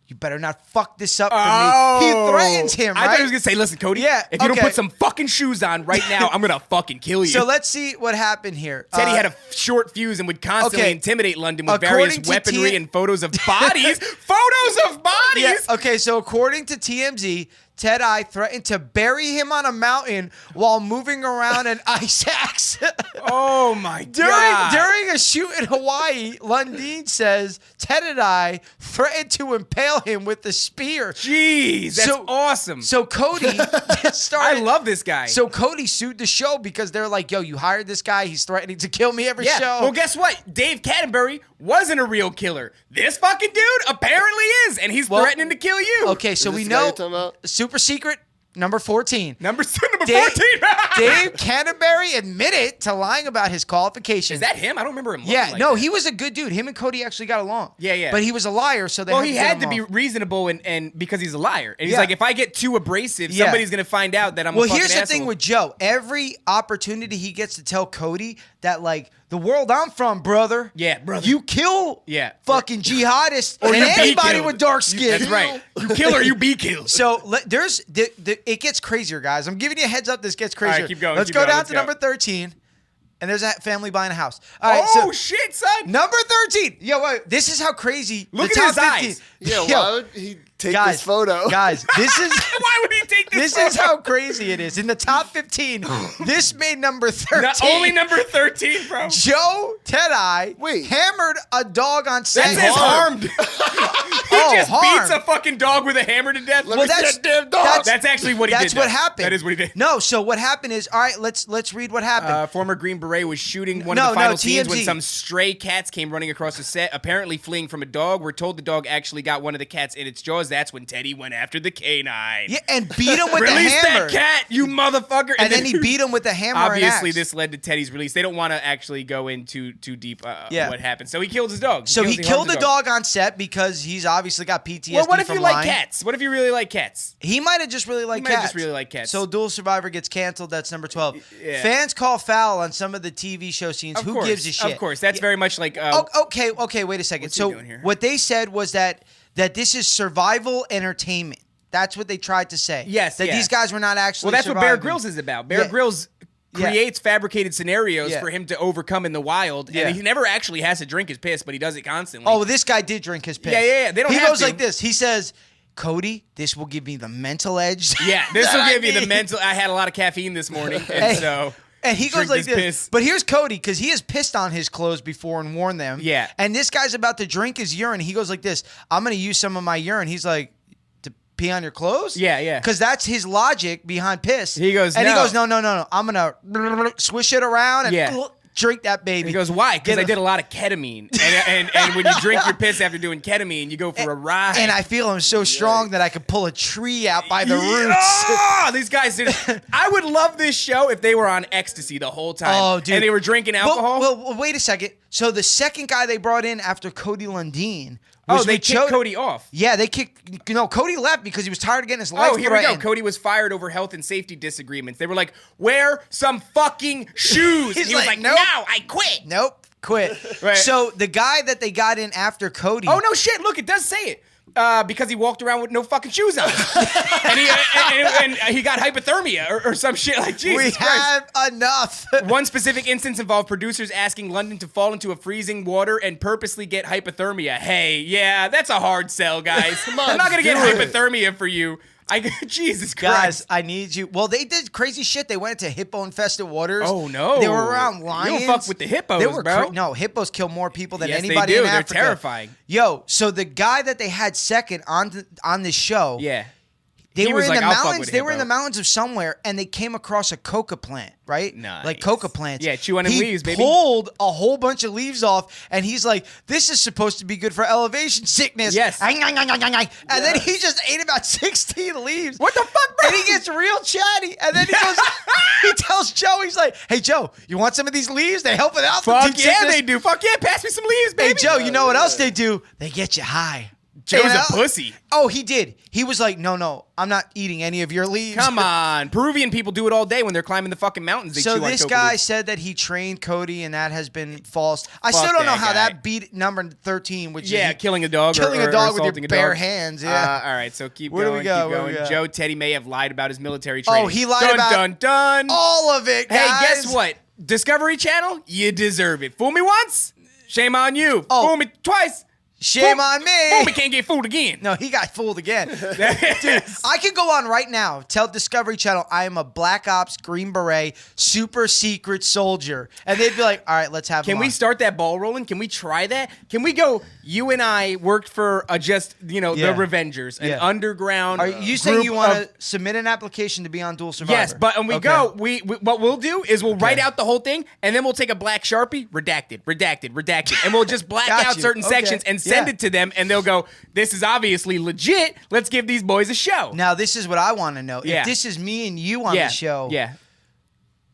you better not fuck this up for me." He threatens him, right? I thought he was going to say, listen, Cody, if you don't put some fucking shoes on right now, I'm going to fucking kill you. So let's see what happened here. Teddy had a short fuse and would constantly intimidate London with various weaponry and photos of bodies. Photos of bodies? Yeah. Okay, so according to TMZ, Ted-Eye threatened to bury him on a mountain while moving around an ice axe. Oh, my God. During a shoot in Hawaii, Lundin says Ted-Eye threatened to impale him with a spear. Jeez, that's awesome. So Cody started... I love this guy. So Cody sued the show because they're like, yo, you hired this guy. He's threatening to kill me every show. Well, guess what? Dave Cattenberry wasn't a real killer. This fucking dude apparently is, and he's threatening to kill you. Okay, so we know... Super secret, number 14. Number 14. Dave Canterbury admitted to lying about his qualifications. Is that him? I don't remember him. Like no, that. He was a good dude. Him and Cody actually got along. Yeah. But he was a liar, so they he had to be reasonable and because he's a liar. And he's like, if I get too abrasive, somebody's gonna find out that I'm a fucking here's the asshole. thing with Joe. Every opportunity he gets to tell Cody that, like, the world I'm from, brother. Yeah, brother. You kill fucking jihadists and anybody with dark skin. That's right. You kill or you be killed. So it gets crazier, guys. I'm giving you a heads up. This gets crazier. All right, keep going. Let's go down to number 13. And there's a family buying a house. All right, shit, son. Number 13. Yo, wait. This is how crazy. Look at his eyes. Yeah, why would he take this photo? Guys, this is... Why would he take this photo? This is how crazy it is. In the top 15, this made number 13. Not only number 13, bro. Joe Ted-Eye hammered a dog on set. That says harmed. He just beats a fucking dog with a hammer to death. That's actually what he did. That's what happened. That is what he did. No, so what happened is, all right, let's read what happened. Former Green Beret was shooting one of the final scenes when some stray cats came running across the set, apparently fleeing from a dog. We're told the dog actually got one of the cats in its jaws. That's when Teddy went after the canine. Yeah, and beat him with the Release hammer. that cat, you motherfucker. And then he beat him with the hammer. Obviously, this led to Teddy's release. They don't want to actually go into too deep what happened. So he killed his dog. He killed the dog on set because he's obviously got PTSD. Well, what if you like like cats? What if you really like cats? He might have just really liked cats. So Dual Survivor gets canceled. That's number 12. Yeah. Fans call foul on some of the TV show scenes. Who gives a shit? Of course. That's very much like... okay, wait a second. So what they said was that this is survival entertainment. That's what they tried to say. Yes, these guys were not actually Well, that's surviving. what Bear Grylls is about. Bear Grylls creates fabricated scenarios for him to overcome in the wild. And he never actually has to drink his piss, but he does it constantly. Oh, this guy did drink his piss. Yeah. They don't have goes like this. He says... Cody, this will give me the mental edge. Yeah, this will give you the mental... I had a lot of caffeine this morning, and so... And he goes like this. But here's Cody, because he has pissed on his clothes before and worn them. Yeah. And this guy's about to drink his urine. He goes like this. I'm going to use some of my urine. He's like, to pee on your clothes? Yeah. Because that's his logic behind piss. He goes, no. I'm going to swish it around and... Drink that baby. He goes, why? Because I did a lot of ketamine. And when you drink your piss after doing ketamine, you go for a ride. And I feel I'm so strong that I could pull a tree out by the roots. These guys did. I would love this show if they were on ecstasy the whole time. Oh, dude. And they were drinking alcohol. Well, wait a second. So the second guy they brought in after Cody Lundin... they kicked Cody off. Yeah, they kicked... Cody left because he was tired of getting his life here we go. Cody was fired over health and safety disagreements. They were like, wear some fucking shoes. He was like, no, I quit. Nope. Quit. Right. So the guy that they got in after Cody. Oh, no shit. Look, it does say it. Because he walked around with no fucking shoes on. and he got hypothermia or some shit like Jesus We Christ. have enough. One specific instance involved producers asking London to fall into a freezing water and purposely get hypothermia. Hey, yeah, that's a hard sell, guys. Come on, I'm not going to get do it. hypothermia for you. Jesus Christ. Guys, I need you. Well, they did crazy shit. They went into hippo-infested waters. Oh, no. They were around lions. You don't fuck with the hippos, They were bro. no, hippos kill more people than Yes, anybody they do. in Africa. They're terrifying. Yo, so the guy that they had second on this show, Yeah. they He were was in like, the "I'll fuck mountains. with a They were in hippo." the mountains of somewhere, and they came across a coca plant, right? Nice. Like coca plants. Yeah, chew on them he leaves, baby. pulled a whole bunch of leaves off, and he's like, "This is supposed to be good for elevation sickness." Yes. And then he just ate about 16 leaves. What the fuck, bro? And he gets real chatty, and then he goes, he tells Joe, he's like, "Hey Joe, you want some of these leaves? They help it out." Fuck yeah, they do. Fuck yeah, pass me some leaves, baby. Hey Joe, you know what else they do? They get you high. Joe's You know? a pussy. Oh, he did. He was like, no, I'm not eating any of your leaves. Come on. Peruvian people do it all day when they're climbing the fucking mountains. They So chew on this coca guy leaves. said that he trained Cody, and that has been false. I Fuck still don't know that how guy. that beat number 13, which Yeah, is killing a dog killing or a dog with assaulting your a bare dog. hands. Yeah. All right, so keep Where do going, we go? keep Where do we going. go? Joe Teddy may have lied about his military training. Oh, he lied dun, about dun, dun. all of it, guys. Hey, guess what? Discovery Channel, you deserve it. Fool me once, shame on you. Oh. Fool me twice, Shame fool- on me. Fool me can't get fooled again. No, he got fooled again. Dude, I could go on right now, tell Discovery Channel I am a Black Ops Green Beret super secret soldier. And they'd be like, all right, let's have Can him we on. start that ball rolling? Can we try that? Can we go, you and I worked for Yeah. the Revengers, an Yeah. underground Are you saying group you want of- to submit an application to be on Dual Survivor? Yes, but we Okay. go. We what we'll do is we'll write out the whole thing, and then we'll take a black Sharpie, redacted, and we'll just black Got out you. certain Okay. sections and send Yeah. it to them, and they'll go, "This is obviously legit. Let's give these boys a show." Now, this is what I want to know. Yeah. If this is me and you on yeah, the show, yeah.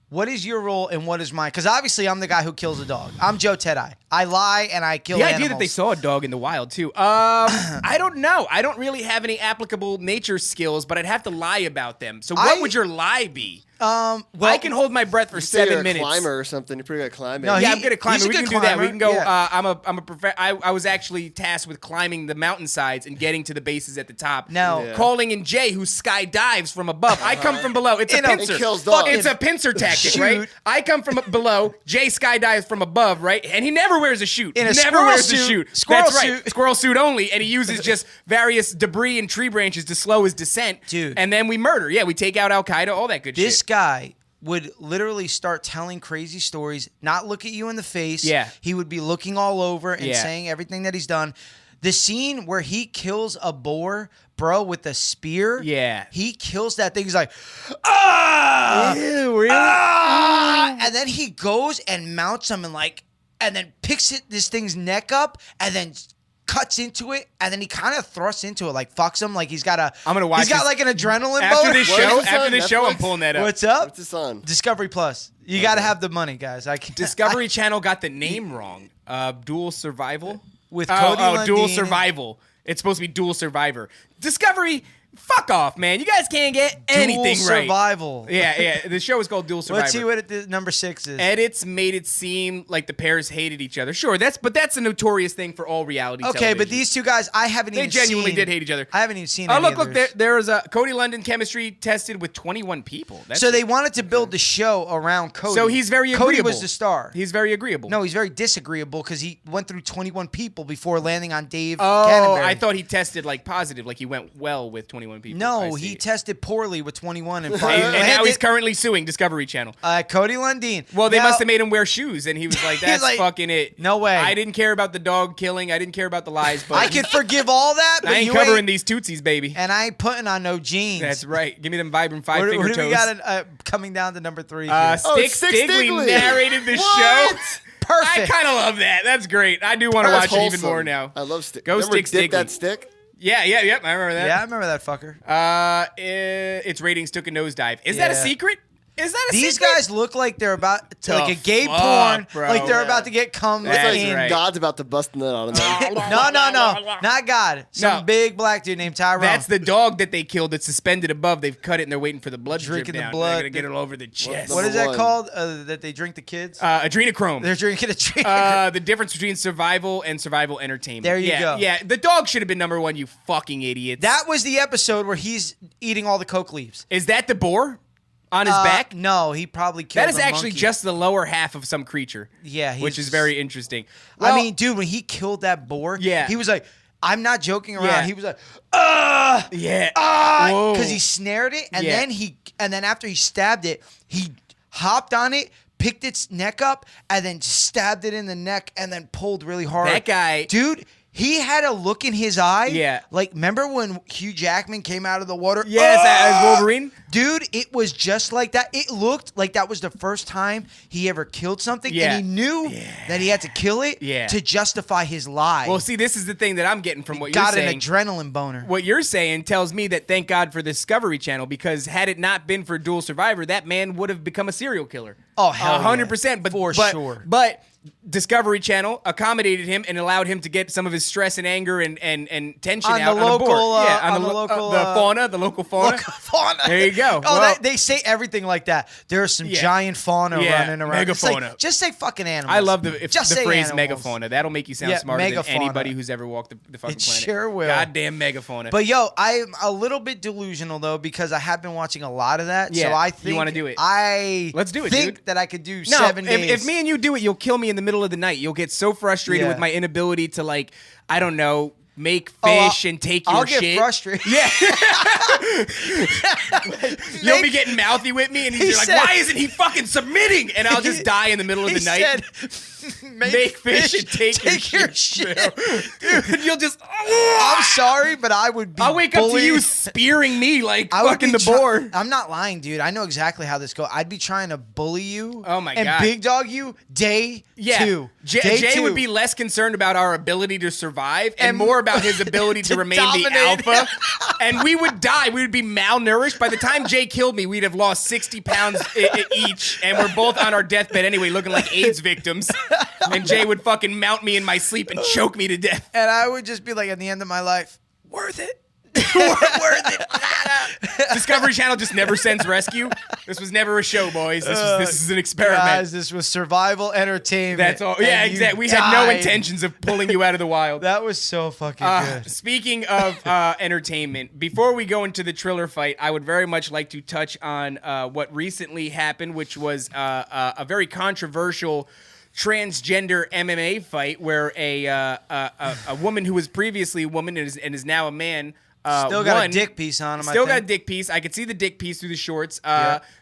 what is your role and what is mine? Because obviously I'm the guy who kills a dog. I'm Joe Tedeye. I lie and I kill The animals. idea that they saw a dog in the wild too. I don't know. I don't really have any applicable nature skills, but I'd have to lie about them. So what would your lie be? Well, I can hold my breath for Say you're 7 a minutes. climber or something. You're pretty good at climbing. No, Yeah, he- I'm good at climbing. he's a We good can do that. We climber. can go. Yeah. I was actually tasked with climbing the mountainsides and getting to the bases at the top. Now- Yeah. Calling in Jay, who skydives from above. I come from below. It's a In a- pincer. And kills dogs. It's a pincer tactic, Shoot. right? I come from below. Jay skydives from above, right? And he never wears a chute. In a Never squirrel wears a suit. chute. Squirrel That's right. suit. Squirrel suit only. And he uses just various debris and tree branches to slow his descent. Dude. And then we murder. Yeah, we take out Al Qaeda. All that good This shit. guy would literally start telling crazy stories, not look at you in the face. Yeah. He would be looking all over and Yeah. saying everything that he's done. The scene where he kills a boar, bro, with a spear. Yeah. He kills that thing. He's like, ah! Ew, really? Ah! And then he goes and mounts him and then picks this thing's neck up and then cuts into it, and then he kind of thrusts into it, like fucks him, like he's got a. I'm gonna watch He's got this- like an adrenaline After boner. this What is show, this on I'm Netflix? pulling that up. What's up? What's this on? Discovery Plus. You got to have the money, guys. I can't. Discovery Channel got the name wrong. Dual Survival? With Cody Dual Lundin. Survival. It's supposed to be Dual Survivor. Discovery, fuck off, man. You guys can't get anything Dual right. Survival. Yeah. The show is called Dual Survivor. Let's see what number 6 is. Edits made it seem like the pairs hated each other. Sure, but that's a notorious thing for all reality Okay, television. but these two guys, I haven't They even genuinely seen. did hate each other. I haven't even seen. Oh, any look, of theirs. there was a Cody London chemistry tested with 21 people. That's So they wanted to build the show around Cody. So he's very agreeable. Cody was the star. He's very agreeable. No, he's very disagreeable because he went through 21 people before landing on Dave Oh, Canterbury. I thought he tested like positive, like he went well with 21 people. I No, see. he tested poorly with 21 and And now landed- he's currently suing Discovery Channel. Cody Lundin. Well, they Now- must have made him wear shoes, and he was like, "That's like, fucking it." no way. I didn't care about the dog killing. I didn't care about the lies, but I could forgive all that, but I ain't you covering ain't, these tootsies, baby. and I ain't putting on no jeans. That's right. Give me them vibrant five What finger do toes. we got coming down to number 3 here? Stick Stick Stigley Stigley. narrated the What? show. Perfect. I kind of love that. That's great. I do want to watch That's it even wholesome. more now. I love stick. Go Remember Stick dip Stigley. that stick? Yeah. I remember that. Yeah, I remember that fucker. Its ratings took a nosedive. Is that a Yeah. secret? Is that a These secret? guys look like they're about to The like a gay fuck, porn, bro. like they're about to get cum That's in. right. God's about to bust a nut on him. No, not God. Some No. big black dude named Tyrone. That's the dog that they killed that's suspended above. They've cut it and they're waiting for the blood to drip Drinking the down. blood. They're going to get it all over the chest. What is Number that one. called? That they drink the kids? Adrenochrome. They're drinking a drink. The difference between survival and survival entertainment. There you go. Yeah, the dog should have been number one, you fucking idiots. That was the episode where he's eating all the coke leaves. Is that the boar on his back? No, he probably killed That is a actually monkey. just the lower half of some creature. Yeah, which is he's- very interesting. I Well, mean, dude, when he killed that boar, Yeah. he was like, I'm not joking around. Yeah. He was like, yeah, because he snared it, and Yeah. then after he stabbed it, he hopped on it, picked its neck up, and then stabbed it in the neck, and then pulled really hard. That guy- dude. He had a look in his eye. Yeah. Like, remember when Hugh Jackman came out of the water? Yes, as Wolverine. Dude, it was just like that. It looked like that was the first time he ever killed something. Yeah. And he knew that he had to kill it Yeah. to justify his lie. Well, see, this is the thing that I'm getting from what Got you're an saying. adrenaline boner. What you're saying tells me that thank God for the Discovery Channel, because had it not been for Dual Survivor, that man would have become a serial killer. Oh, hell yeah. 100%. But For but- sure. But Discovery Channel accommodated him and allowed him to get some of his stress and anger and tension On out the on the board. local, Yeah, on the local, the fauna, the local fauna. Look, fauna. There you go. Oh, Well- they say everything like that. There's some Yeah. giant fauna Yeah, running around. It's like, megafauna. just say fucking animals. I love the Just say phrase animals. megafauna. That'll make you sound Yeah, smarter than megafauna. anybody who's ever walked the fucking It planet. sure will. Goddamn megafauna. But yo, I'm a little bit delusional though because I have been watching a lot of that. Yeah, So I you think wanna do it. Let's do it, think dude. that I could do No, 7 days. if me and you do it, you'll kill me in the middle of the night. You'll get so frustrated Yeah. with my inability to, like, I don't know, make Oh, fish and take your I'll shit. get frustrated. Yeah. You'll be getting mouthy with me, and He you're like, said- why isn't he fucking submitting? And I'll just die in the middle of He the night. said, Make fish and take your shit. And you'll just, I'm sorry, but I would be I'll wake up to bullying- you spearing me like I would fucking be the boar. I'm not lying, dude. I know exactly how this goes. I'd be trying to bully you. Oh, my and God. big dog you day two. Day Jay two. would be less concerned about our ability to survive and more about his ability to to remain the dominate. alpha. And we would die. We would be malnourished. By the time Jay killed me, we'd have lost 60 pounds each. And we're both on our deathbed anyway, looking like AIDS victims. And Jay would fucking mount me in my sleep and choke me to death. And I would just be like, at the end of my life, worth it. worth it. Discovery Channel just never sends rescue. This was never a show, boys. This is an experiment. Guys, this was survival entertainment. That's all. Yeah, and you exactly. We had no died. intentions of pulling you out of the wild. That was so fucking good. Speaking of entertainment, before we go into the Triller fight, I would very much like to touch on what recently happened, which was a very controversial transgender MMA fight where a woman who was previously a woman and is now a man. Still got a dick piece on him. Still got a dick piece. I could see the dick piece through the shorts.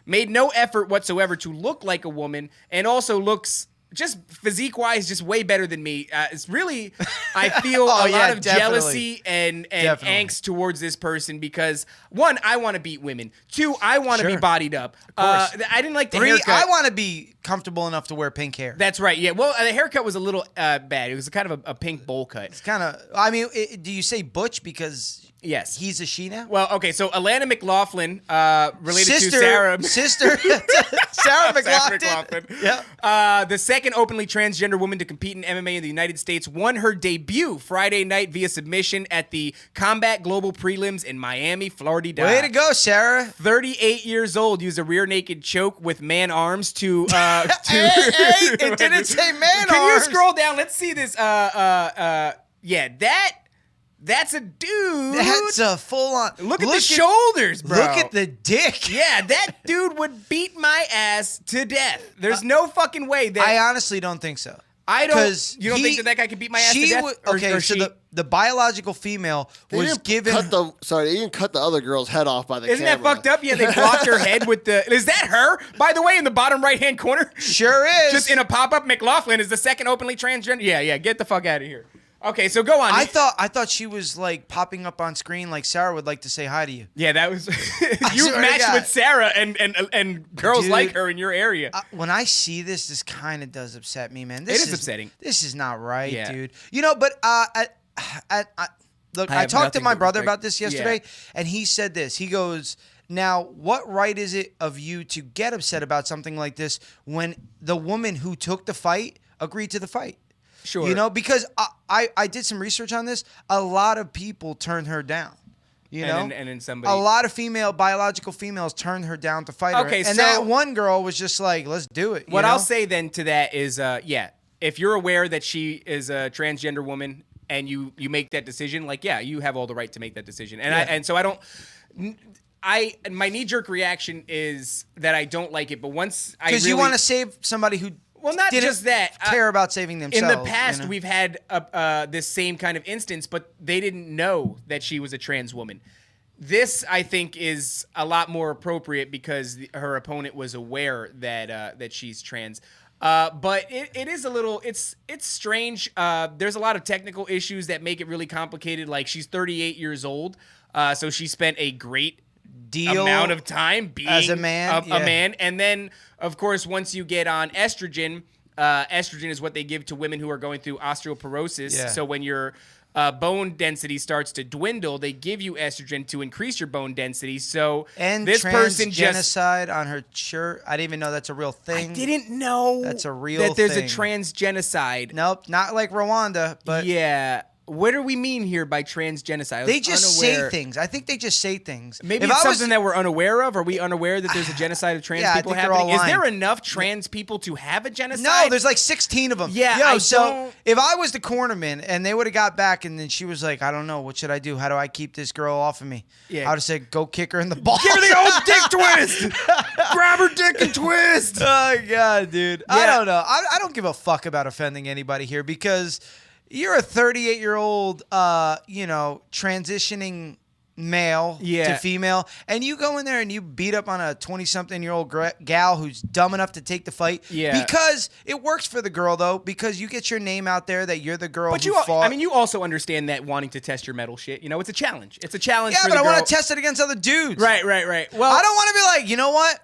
Made no effort whatsoever to look like a woman, and also looks just physique-wise just way better than me. It's really, I feel a lot of jealousy and angst towards this person because, one, I want to beat women. Two, I want to be bodied up. I didn't like the haircut. I want to be comfortable enough to wear pink hair. That's right, yeah. Well, the haircut was a little bad. It was kind of a pink bowl cut. It's kind of, I mean, do you say butch because Yes. he's a she now? Well, okay, so Alana McLaughlin, related to Sister, Sarah. Sarah McLaughlin. McLaughlin. Yeah. The second openly transgender woman to compete in MMA in the United States won her debut Friday night via submission at the Combat Global Prelims in Miami, Florida. Way to go, Sarah. 38 years old, used a rear naked choke with man arms to Hey, it didn't say man arms. Can you scroll down? Let's see this. Yeah, that's a dude. That's a full on. Look at the shoulders, bro. Look at the dick. Yeah, that dude would beat my ass to death. There's no fucking way that I honestly don't think so. I don't. You don't think that guy could beat my ass to death? Okay, so the biological female was given. They didn't cut the other girl's head off by the Isn't camera. that fucked up? Yeah, they blocked her head with the. Is that her? By the way, in the bottom right hand corner. Sure is. Just in a pop up, McLaughlin is the second openly transgender. Yeah. Get the fuck out of here. Okay, so go on. I thought she was like popping up on screen like Sarah would like to say hi to you. Yeah, that was. swear You've to matched God. with Sarah and girls Dude, like her in your area. When I see this kind of does upset me, man. It is upsetting. This is not right, Yeah. dude. You know, but look, I I have talked to nothing my but brother respect. about this yesterday, and he said this. He goes, Now, what right is it of you to get upset about something like this when the woman who took the fight agreed to the fight? Sure. You know, because I did some research on this. A lot of people turned her down. You know, and then somebody, a lot of biological females turned her down to fight her. Okay, and so that one girl was just like, let's do it. What I'll say then to that is, if you're aware that she is a transgender woman and you make that decision, like, yeah, you have all the right to make that decision. And so I don't, my knee-jerk reaction is that I don't like it, but once I because you want to save somebody who not didn't just that care about saving themselves. In the past, we've had this same kind of instance, but they didn't know that she was a trans woman. This, I think, is a lot more appropriate because her opponent was aware that she's trans. But it is a little, it's strange. There's a lot of technical issues that make it really complicated. Like, she's 38 years old, so she spent a great amount of time being as a man, a man. And then, of course, once you get on estrogen, estrogen is what they give to women who are going through osteoporosis. Yeah. So when your bone density starts to dwindle, they give you estrogen to increase your bone density. So and this person genocide on her shirt. I didn't even know that's a real thing. I didn't know that's a real that there's thing. A trans genocide. Nope, not like Rwanda, but yeah. What do we mean here by trans genocide? They just say things. I think they just say things. Maybe it's something that we're unaware of. Are we unaware that there's a genocide of trans people happening? Is there enough trans people to have a genocide? No, there's like 16 of them. Yeah, so if I was the cornerman and they would have got back and then she was like, I don't know, what should I do? How do I keep this girl off of me? Yeah. I would have said, go kick her in the balls. Give her the old dick twist. Grab her dick and twist. Oh, God, dude. Yeah. I don't know. I don't give a fuck about offending anybody here because you're a 38-year-old, transitioning male to female, and you go in there and you beat up on a 20-something-year-old gal who's dumb enough to take the fight. Yeah. Because it works for the girl, though, because you get your name out there that you're the girl who fought. I mean, you also understand that wanting to test your metal shit, it's a challenge. It's a challenge for the girl. Yeah, but I want to test it against other dudes. Right. Well, I don't want to be like, you know what?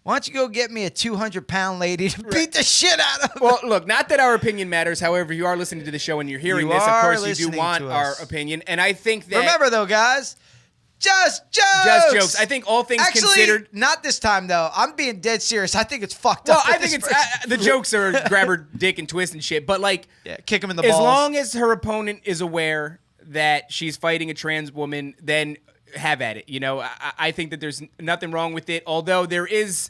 Why don't you go get me a 200-pound lady to beat the shit out of? Well, look, not that our opinion matters. However, you are listening to the show and you're hearing this. Of course, you do want our opinion. And I think that... Remember, though, guys, just jokes. Just jokes. I think all things considered... not this time, though. I'm being dead serious. I think it's fucked up. Well, I think it's... the jokes are grab her dick and twist and shit. But, like... Yeah, kick him in the balls. As long as her opponent is aware that she's fighting a trans woman, then... have at it. I think that there's nothing wrong with it, although there is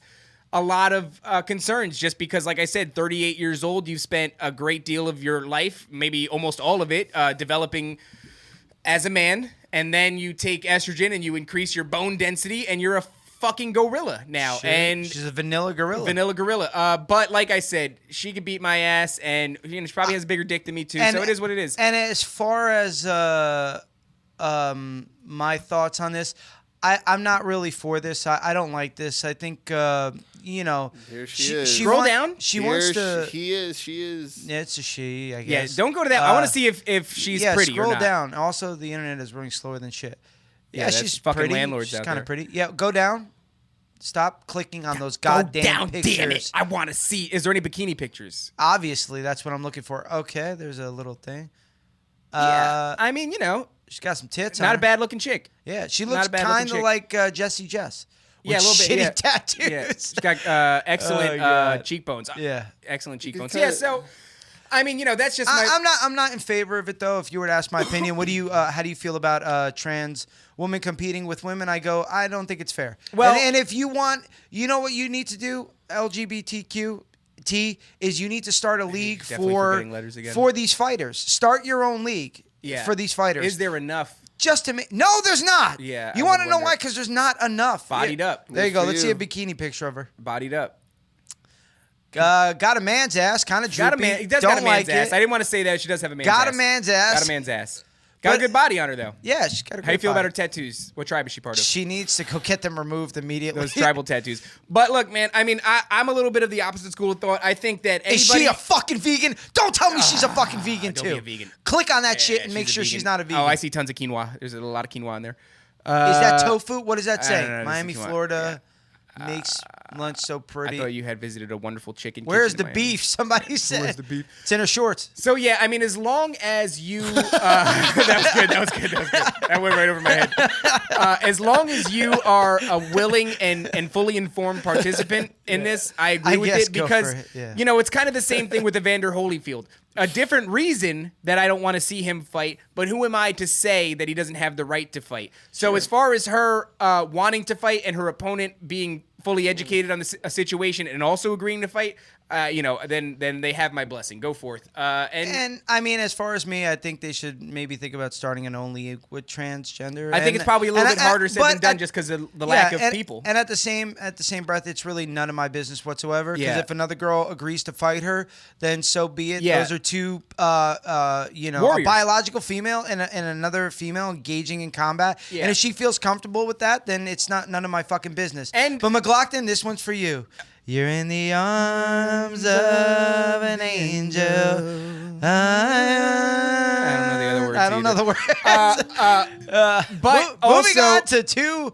a lot of concerns just because, like I said, 38 years old, you've spent a great deal of your life, maybe almost all of it, developing as a man, and then you take estrogen and you increase your bone density and you're a fucking gorilla now. And she's a vanilla gorilla. But like I said, she could beat my ass and she probably has a bigger dick than me too, so it is what it is. And as far as my thoughts on this, I'm not really for this. I don't like this. I think here she is. Scroll down. She wants to. She is. Yeah, it's a she. I guess. Yeah, don't go to that. I want to see if she's pretty. Scroll or not. down. Also, the internet is running slower than shit. Yeah, she's fucking pretty. landlords she's out kind there. of pretty. Yeah, go down. Stop clicking on those goddamn pictures. Damn it! I want to see. Is there any bikini pictures? Obviously, that's what I'm looking for. Okay, there's a little thing. Yeah, I mean, she's got some tits. Not a bad looking chick. Yeah, she looks kind of like Jessie Jess. Yeah, a little bit. Shitty tattoos. Yeah, she's got excellent cheekbones. Yeah, excellent cheekbones. Yeah, so I mean, that's just my. I'm not in favor of it though. If you were to ask my opinion, what do you? How do you feel about trans women competing with women? I don't think it's fair. Well, and if you want, what you need to do, LGBTQT, is you need to start a league for these fighters. Start your own league. Yeah. For these fighters. Is there enough? Just to make... No, there's not. Yeah. You want to know why? Because there's not enough. Bodied up. There you go. Let's see a bikini picture of her. Bodied up. Got a man's ass. Kind of droopy. He does got a man's ass. I didn't want to say that. She does have a man's ass. Got a man's ass. Got a man's ass. Got a good body on her, though. Yeah, she's got a good body. How you feel about her tattoos? What tribe is she part of? She needs to go get them removed immediately. Those tribal tattoos. But look, man, I mean, I'm a little bit of the opposite school of thought. I think that anybody... Is she a fucking vegan? Don't tell me she's a fucking vegan, don't too. Be a vegan. Click on that shit and make sure she's not a vegan. Oh, I see tons of quinoa. There's a lot of quinoa in there. Is that tofu? What does that say? No, Miami, Florida. makes lunch so pretty. I thought you had visited a wonderful chicken kitchen. Where's the beef? Somebody said. Where's the beef? It's in her shorts. So yeah, I mean, as long as you, that was good. That went right over my head. As long as you are a willing and fully informed participant in this, I agree with it because it's kind of the same thing with Evander Holyfield. A different reason that I don't want to see him fight, but who am I to say that he doesn't have the right to fight? So as far as her wanting to fight and her opponent being fully educated on a situation and also agreeing to fight, then they have my blessing. Go forth. And I mean, as far as me, I think they should maybe think about starting an only with transgender. I think it's probably a little bit harder said than done just because of the lack of people. And at the same breath, it's really none of my business whatsoever. Because if another girl agrees to fight her, then so be it. Yeah. Those are two, a biological female and another female engaging in combat. Yeah. And if she feels comfortable with that, then it's none of my fucking business. But McLaughlin, this one's for you. You're in the arms of an angel. I don't know the words. But moving also, on to two.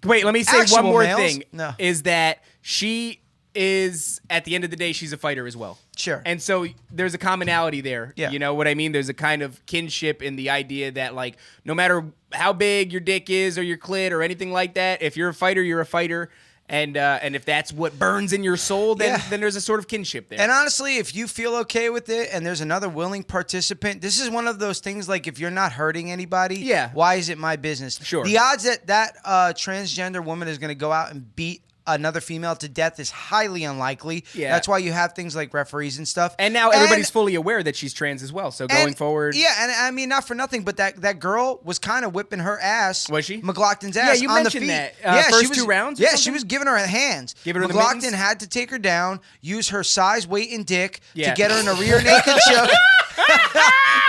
Wait, let me say one more males? thing. No. Is that she is, at the end of the day, she's a fighter as well. Sure. And so there's a commonality there. Yeah. You know what I mean? There's a kind of kinship in the idea that, like, no matter how big your dick is or your clit or anything like that, if you're a fighter, you're a fighter. And if that's what burns in your soul, then there's a sort of kinship there. And honestly, if you feel okay with it and there's another willing participant, this is one of those things like if you're not hurting anybody, why is it my business? Sure. The odds that transgender woman is going to go out and beat another female to death is highly unlikely. Yeah. That's why you have things like referees and stuff. And now everybody's fully aware that she's trans as well. So going forward. Yeah, and I mean, not for nothing, but that girl was kind of whipping her ass. Was she? McLaughlin's ass. Yeah, you on mentioned the feet. that. She First was, 2 rounds? Yeah, she was giving her hands. Giving her the McLaughlin mittens? had to take her down, use her size, weight, and dick to get her in a rear naked choke.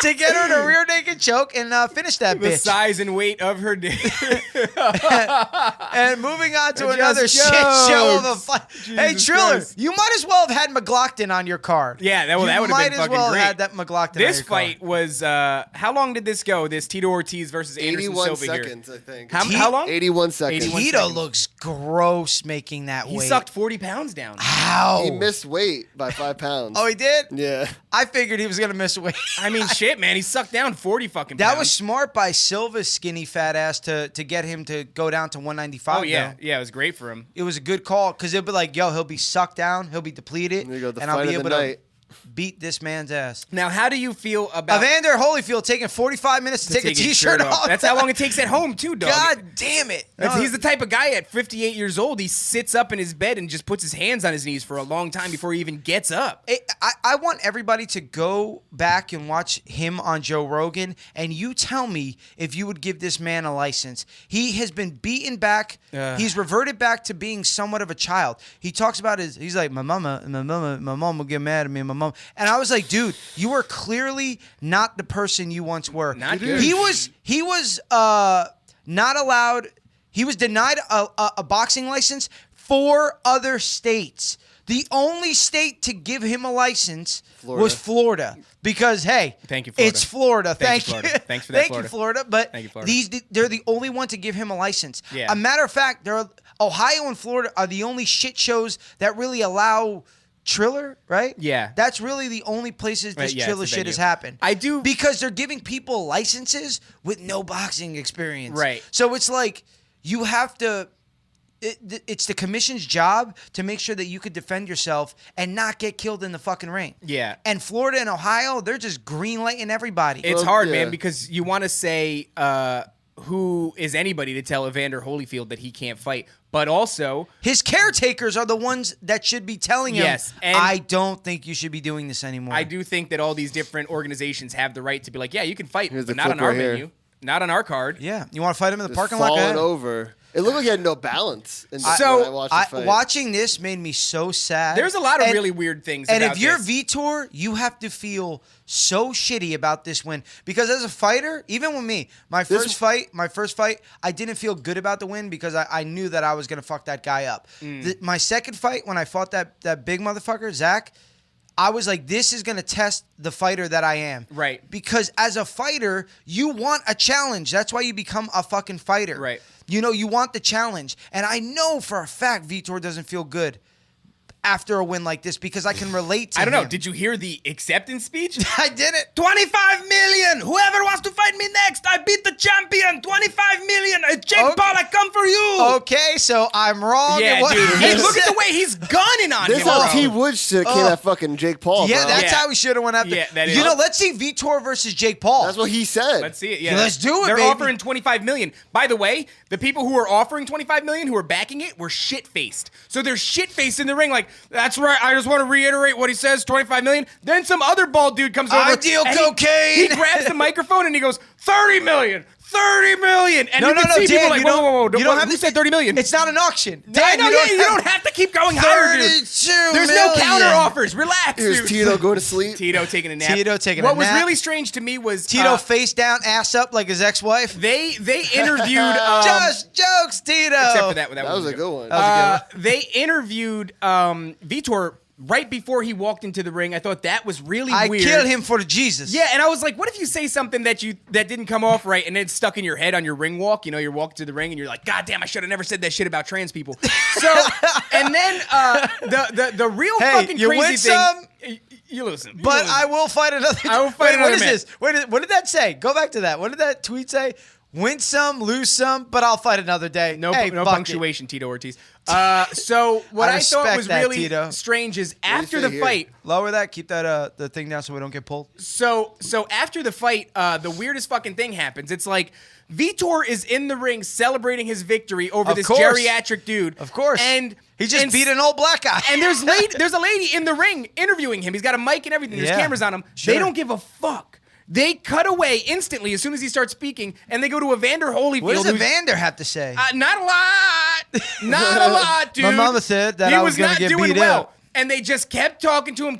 To get her in a rear naked choke and finish that the bitch. size and weight of her dick. And moving on to another shit show of a fight. Hey, Triller, you might as well have had McLaughlin on your card. Yeah, that would have been fucking great. You might as well have had that McLaughlin This on your card. fight was, how long did this go? This Tito Ortiz versus Anderson Silva 81 seconds, here. I think. How long? 81 seconds. 81 Tito seconds. looks gross making that He weight. sucked 40 pounds down. How? He missed weight by 5 pounds. Oh, he did? Yeah. I figured he was going to miss weight. I mean, shit, man. He sucked down 40 fucking pounds. That was smart by Silva's skinny fat ass to get him to go down to 195. Oh, yeah. Though. Yeah, it was great for him. It was a good call because it'll be like, yo, he'll be sucked down, he'll be depleted, There you go, the and I'll fight be of able the to night. beat this man's ass. Now, how do you feel about Evander Holyfield taking 45 minutes to take a his t-shirt shirt off. That's how long it takes at home, too, dog. God damn it. He's the type of guy at 58 years old, he sits up in his bed and just puts his hands on his knees for a long time before he even gets up. I want everybody to go back and watch him on Joe Rogan, and you tell me if you would give this man a license. He has been beaten back. He's reverted back to being somewhat of a child. He talks about he's like, my mom will get mad at me, my mom. And I was like, dude, you are clearly not the person you once were. Not good. He was not allowed. He was denied a boxing license 4 other states. The only state to give him a license was Florida. Because, hey, thank you, Florida. It's Florida. Thank you. Thanks for that, Thank you, Florida. But Thank you, Florida. they're the only one to give him a license. Yeah. A matter of fact, Ohio and Florida are the only shit shows that really allow Triller, right? Yeah. That's really the only places this Triller shit has happened. I do. Because they're giving people licenses with no boxing experience. Right. So it's like you have to... It's the commission's job to make sure that you could defend yourself and not get killed in the fucking ring. Yeah. And Florida and Ohio, they're just green-lighting everybody. It's hard, man, because you want to say who is anybody to tell Evander Holyfield that he can't fight, but also his caretakers are the ones that should be telling him, yes, and I don't think you should be doing this anymore. I do think that all these different organizations have the right to be like, yeah, you can fight, Here's but the not on clip our right here. menu, not on our card. Yeah. You want to fight him in the Just parking lot? Go ahead. falling over. It looked like he had no balance. When I watched the fight. Watching this made me so sad. There's a lot of really weird things and about if you're this. Vitor, you have to feel so shitty about this win. Because as a fighter, even with me, my first fight, I didn't feel good about the win because I knew that I was going to fuck that guy up. My second fight, when I fought that big motherfucker, Zach, I was like, this is going to test the fighter that I am. Right. Because as a fighter, you want a challenge. That's why you become a fucking fighter. Right. You want the challenge. And I know for a fact Vitor doesn't feel good after a win like this because I can relate to him. I don't know. Did you hear the acceptance speech? I didn't. 25 million! Whoever wants to fight me next, I beat the champion! 25 million! Jake Paul, I come for you! Okay, so I'm wrong. Yeah, dude. Hey, look at the way he's gunning on This him, is how bro. T. Woods should have came at fucking Jake Paul, Yeah, bro. that's how we should have went after. Yeah, that is. Let's see Vitor versus Jake Paul. That's what he said. Let's see it. Yeah, let's do it, They're baby. offering 25 million. By the way, the people who are offering 25 million, who are backing it, were shit-faced. So they're shit-faced in the ring like, that's right, I just want to reiterate what he says, 25 million. Then some other bald dude comes over. I deal cocaine. He grabs the microphone and he goes, 30 million. 30 million. And you can see people Dan, like, whoa. You don't have who said 30 million? It's not an auction. Dan, I know, you don't have to keep going higher, dude. 32 There's million. no counter offers. Relax, Here's dude. Tito, go to sleep. Tito taking a nap. What was really strange to me was Tito face down, ass up like his ex-wife. They interviewed Just jokes, Tito. except for that was a good one. They interviewed Vitor right before he walked into the ring. I thought that was really weird. I killed him for the Jesus. Yeah, and I was like, what if you say something that didn't come off right and it's stuck in your head on your ring walk? You're walking to the ring and you're like, God damn, I should have never said that shit about trans people. So, and then the real fucking you crazy win thing. some, you lose some. but I will fight another. I will fight another What is man. this? What did that say? Go back to that. What did that tweet say? Win some, lose some, but I'll fight another day. No, hey, no fuck punctuation, Tito Ortiz. So what I thought respect was that, really Tito. strange is do you after say the here? fight. Lower that. Keep that the thing down so we don't get pulled. So after the fight, the weirdest fucking thing happens. It's like Vitor is in the ring celebrating his victory over Of this course. geriatric dude. Of course. And He just beat an old black guy. And there's a lady in the ring interviewing him. He's got a mic and everything. There's Yeah. cameras on him. Sure. They don't give a fuck. They cut away instantly as soon as he starts speaking, and they go to Evander Holyfield. What does who's- Evander have to say? Not a lot. Not a lot, dude. My mama said that he I was gonna not get doing beat well. up. And they just kept talking to him,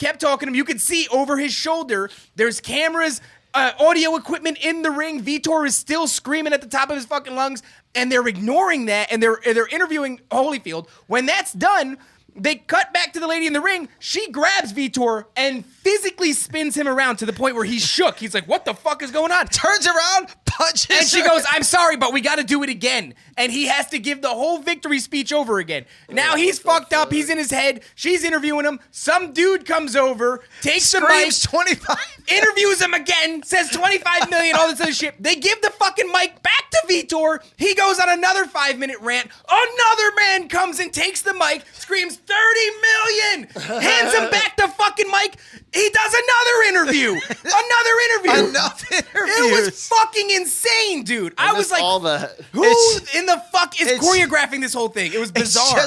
You could see over his shoulder, there's cameras, audio equipment in the ring. Vitor is still screaming at the top of his fucking lungs, and they're ignoring that, and they're interviewing Holyfield. When that's done, they cut back to the lady in the ring. She grabs Vitor and physically spins him around to the point where he's shook. He's like, what the fuck is going on? Turns around, punches And she her. goes, I'm sorry, but we got to do it again. And he has to give the whole victory speech over again. Now he's fucked up. He's in his head. She's interviewing him. Some dude comes over, takes the mic, Screams 25. interviews him again, says 25 million, all this other shit. They give the fucking mic back to Vitor. He goes on another 5-minute rant. Another man comes and takes the mic, screams 30 million, hands him back the fucking mic. He does another interview. Enough interviews. It was fucking insane, dude. I was like, all that. who in the fuck is choreographing this whole thing? It was bizarre.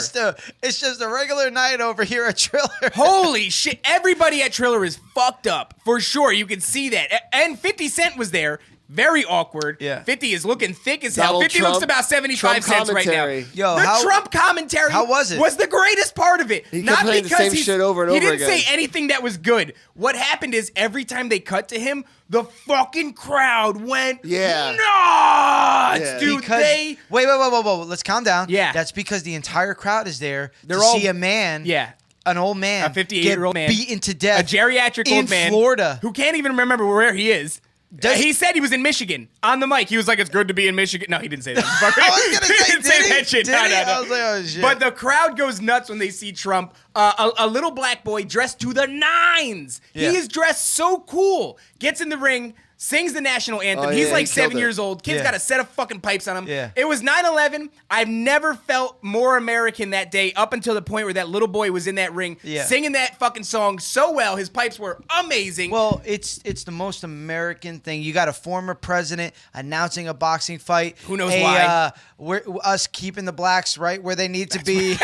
It's just a regular night over here at Triller. Holy shit. Everybody at Triller is fucked up. For sure. You can see that. And 50 Cent was there. Very awkward. Yeah. 50 is looking thick as hell. Donald 50 Trump- looks about 75 cents right now. commentary. Yo, the Trump commentary how was it? was the greatest part of it. He Not kept playing the because same shit over and he over didn't again. say anything that was good. What happened is every time they cut to him, the fucking crowd went nuts, Yeah. dude. Because, wait, let's calm down. Yeah. That's because the entire crowd is there They're to all- see a man. Yeah. An old man. A 58-year-old man. Beaten to death. A geriatric in old man. Florida. Who can't even remember where he is. He said he was in Michigan on the mic. He was like, "It's good to be in Michigan." No, he didn't say that. I was gonna He say, didn't say did he? that shit. Did No. he? I was like, oh, shit. But the crowd goes nuts when they see Trump. A little black boy dressed to the nines. Yeah. He is dressed so cool. Gets in the ring. Sings the national anthem. Oh, He's yeah, like he 7 killed it. years old. Kid's Yeah. got a set of fucking pipes on him. Yeah. It was 9/11. I've never felt more American that day up until the point where that little boy was in that ring singing that fucking song so well. His pipes were amazing. Well, it's the most American thing. You got a former president announcing a boxing fight. Who knows why? We're us keeping the blacks right where they need to be.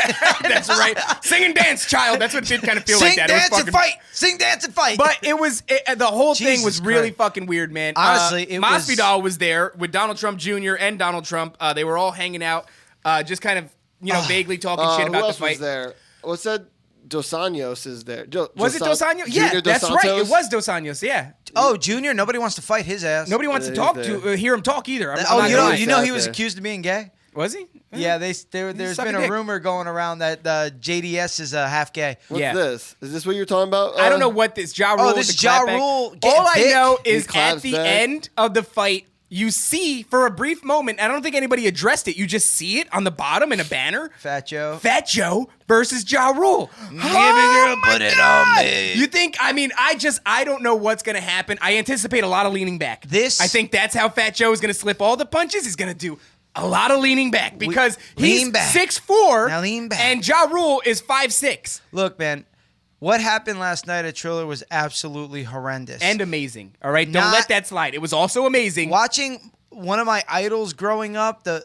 That's right. Sing and dance, child. That's what it did kind of feel Sing, like that. dance, It was and fucking, fight. Sing, dance, and fight. But the whole thing Jesus was really Christ. fucking weird, man. Honestly, it was- Masvidal was there with Donald Trump Jr. and Donald Trump. They were all hanging out, just kind of, vaguely talking shit Who about the else fight. was there? What's that? Dos Anjos is there. Was it Dos Anjos? Junior Yeah, Dos that's right. Santos? It was Dos Anjos. Yeah. oh, Junior, nobody wants to fight his ass. Nobody wants to He's talk there. to hear him talk either. I'm Oh, not you gonna know, lie. you know he out was there. accused of being gay. Was he? Yeah, there's been sucking a dick. rumor going around that JDS is half gay. What's Yeah. this? Is this what you're talking about? I don't know what this Ja Rule. this with the Ja clapback. Rule getting All I thick. know He is at claps the back. end of the fight, you see for a brief moment, I don't think anybody addressed it. You just see it on the bottom in a banner. Fat Joe versus Ja Rule. Put it on me. You think, I don't know what's going to happen. I anticipate a lot of leaning back. I think that's how Fat Joe is going to slip all the punches. He's going to do a lot of leaning back because he's 6'4". Now lean back. And Ja Rule is 5'6". Look, man. What happened last night at Triller was absolutely horrendous. And amazing. All right? Don't let that slide. It was also amazing. Watching one of my idols growing up, the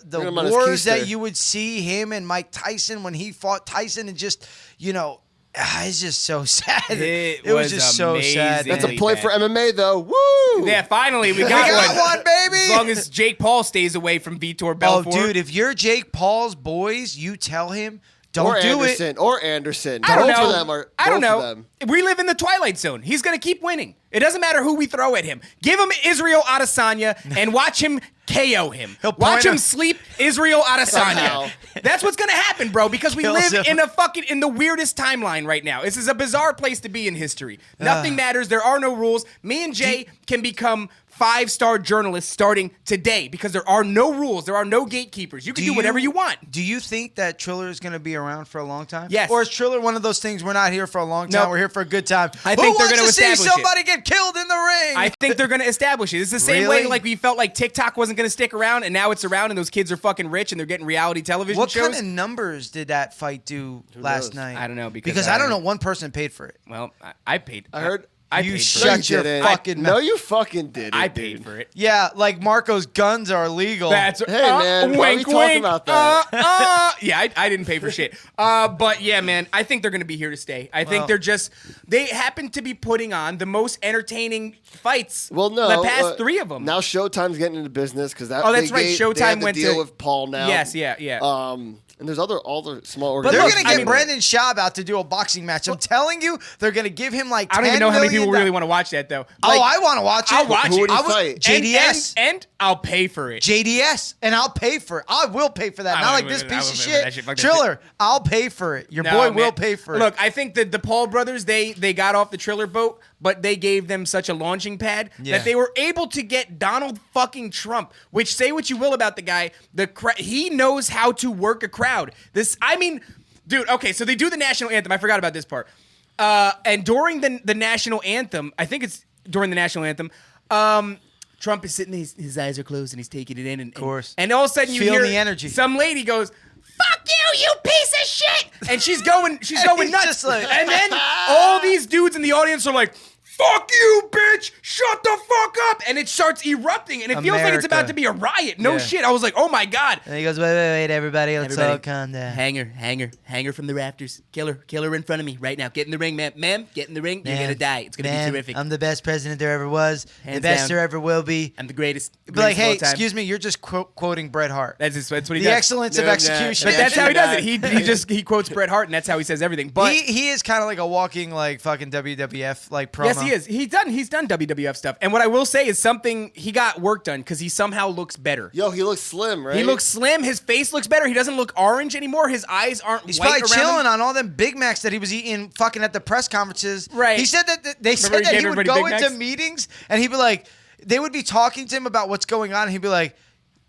wars that you would see him and Mike Tyson when he fought Tyson and just, it's just so sad. It was just so sad. That's a play for MMA, though. Woo! Yeah, finally, we got one, baby! As long as Jake Paul stays away from Vitor Belfort. Oh, dude, if you're Jake Paul's boys, you tell him, don't do it. Or Anderson. I don't know. Both of them are. I don't know. Them. We live in the Twilight Zone. He's going to keep winning. It doesn't matter who we throw at him. Give him Israel Adesanya and watch him KO him. Watch him sleep Israel Adesanya. That's what's going to happen, bro, because we live in the weirdest timeline right now. This is a bizarre place to be in history. Nothing matters. There are no rules. Me and Jay can become 5-star journalists starting today because there are no rules. There are no gatekeepers. You can do whatever you want. Do you think that Triller is going to be around for a long time? Yes. Or is Triller one of those things we're not here for a long time, we're here for a good time? I think they're going to establish see somebody get killed in the ring? I think they're going to establish it. It's the same way like we felt like TikTok wasn't going to stick around and now it's around and those kids are fucking rich and they're getting reality television shows. What kind of numbers did that fight do last night? I don't know. Because I don't know one person paid for it. Well, I paid. I heard. You shut your fucking mouth. No, you fucking did. I paid for it. Yeah, like Marco's guns are illegal. Hey, man. Why are we talking about that? Yeah, I didn't pay for shit. But yeah, man, I think they're going to be here to stay. I think they happen to be putting on the most entertaining fights. Well, no. The past 3 of them. Now Showtime's getting into business because that. Oh, that's right. Showtime went to deal with Paul now. Yes, yeah. And there's all the small But organizations. they're going to get Brandon Schaub out to do a boxing match. I'm telling you, they're going to give him like $10 I don't even know how many people really want to watch that, though. I want to watch it. I'll watch it. Who would he fight? JDS. And I'll pay for it. JDS. And I'll pay for it. I will pay for that. Not like this piece of shit. Triller, I'll pay for it. Your boy will pay for it. Look, I think that the Paul brothers, they got off the Triller boat, but they gave them such a launching pad that they were able to get Donald fucking Trump, which say what you will about the guy, he knows how to work a crowd. Dude, okay, so they do the national anthem. I forgot about this part. And during the national anthem, I think it's during the national anthem, Trump is sitting, his eyes are closed, and he's taking it in. And, of course. And all of a sudden you hear the energy. Some lady goes, "Fuck you piece of shit!" And she's going nuts. And then all these dudes in the audience are like, "Fuck you, bitch! Shut the fuck up!" And it starts erupting, and it feels like it's about to be a riot. No shit. I was like, "Oh my god!" And he goes, "Wait, everybody, let's all calm down. Hanger from the rafters. Kill her in front of me right now. Get in the ring, ma'am. Get in the ring. You're gonna die. It's gonna be terrific. I'm the best president there ever was. Hands the best down. there ever will be. I'm the greatest. Be like, hey, excuse me, you're just quoting Bret Hart. That's what he does. The excellence of execution. But that's how he does it. He quotes Bret Hart, and that's how he says everything. But he is kind of like a walking like fucking WWF like promo. Yes, he is. He's done WWF stuff. And what I will say is something, he got work done because he somehow looks better. Yo, he looks slim, right? He looks slim. His face looks better. He doesn't look orange anymore. His eyes aren't He's white probably chilling on all them Big Macs that he was eating fucking at the press conferences. Right. He said that they said that he would go into meetings and he'd be like, they would be talking to him about what's going on and he'd be like,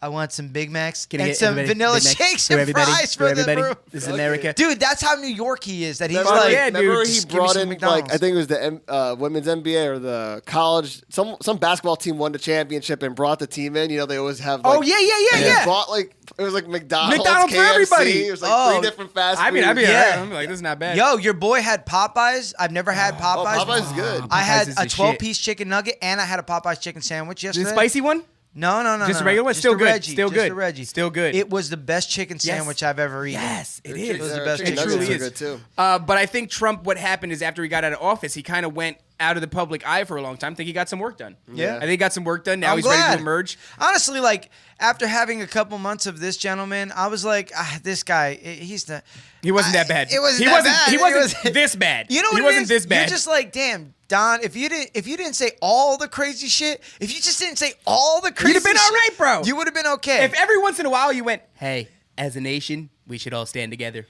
"I want some Big Macs and some vanilla shakes and fries for everybody. This is America." Dude, that's how New York he is. That he's remember dude, he brought in, like, I think it was the women's NBA or the college, some basketball team won the championship and brought the team in. You know, they always have, like, yeah. Brought, like, it was like McDonald's for KFC. everybody. It was like 3 different fast food. I'm like, this is not bad. Yo, your boy had Popeyes. I've never had Popeyes. Oh, Popeyes is good. I had a 12-piece chicken nugget and I had a Popeyes chicken sandwich yesterday. The spicy one? No. Just a regular one? Still good. Still good. Reggie. Still good. It was the best chicken sandwich I've ever eaten. Yes, it is. It was the best. It truly is. Good too. But I think Trump, what happened is after he got out of office, he kind of went out of the public eye for a long time. I think he got some work done. Yeah. I think he got some work done. Now he's ready to emerge. Honestly, like, after having a couple months of this gentleman, I was like, this guy, he's not. He wasn't that bad. He wasn't bad. He wasn't this bad. You know what he wasn't this bad. You're just like, damn, Don, if you didn't say all the crazy shit, if you just didn't say all the crazy shit, you'd have been all right, bro. You would have been okay. If every once in a while you went, "Hey, as a nation, we should all stand together."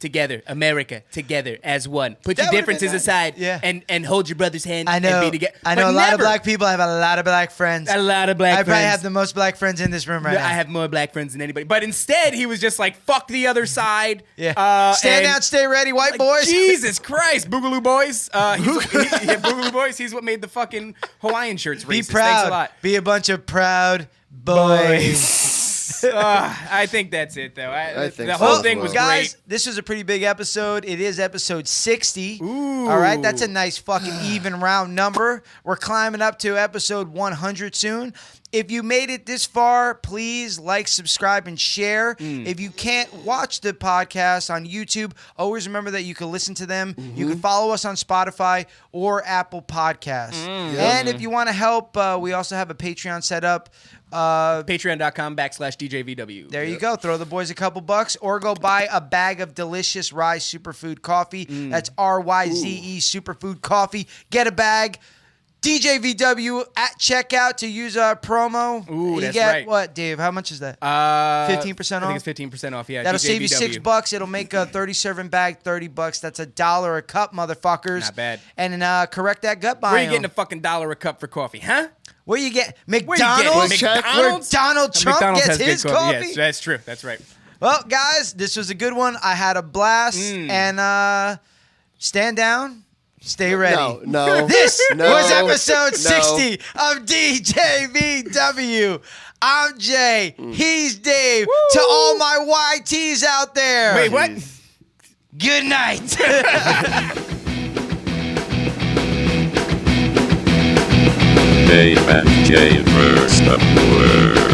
together, America, together as one. Put your differences aside and hold your brother's hand and be together. I know a lot of black people. I have a lot of black friends. A lot of black friends. I probably have the most black friends in this room right now. I have more black friends than anybody. But instead, he was just like, fuck the other side. Yeah. Stand out, stay ready, white boys. Jesus Christ, Boogaloo Boys. Boogaloo Boys, he's what made the fucking Hawaiian shirts racist. Be proud. Thanks a lot. Be a bunch of proud boys. I think that's it, though. I think the whole thing was guys, great. This was a pretty big episode. It is episode 60. Ooh. All right, that's a nice fucking even round number. We're climbing up to episode 100 soon. If you made it this far, please like, subscribe, and share. If you can't watch the podcast on YouTube, always remember that you can listen to them. You can follow us on Spotify or Apple Podcasts. And if you want to help, we also have a Patreon set up. Patreon.com/DJVW. There you go. Throw the boys a couple bucks or go buy a bag of delicious Rise Superfood coffee. That's RYZE Superfood coffee. Get a bag. DJVW at checkout to use our promo. Ooh, that's get, right. What, Dave? How much is that? 15% off? I think it's 15% off, yeah. That'll DJVW. save you $6. It'll make a 30-serving bag $30. That's $1 a cup, motherfuckers. Not bad. And correct that gut biome. Where are you getting a fucking $1 a cup for coffee, huh? Where you get McDonald's? Where Donald Trump gets his coffee? Yes, that's true. That's right. Well, guys, this was a good one. I had a blast. And stand down. Stay ready. No. This was episode 60 of DJVW. I'm Jay. He's Dave. Woo! To all my YTs out there. Wait, what? Good night. Dave and Jay versus the world.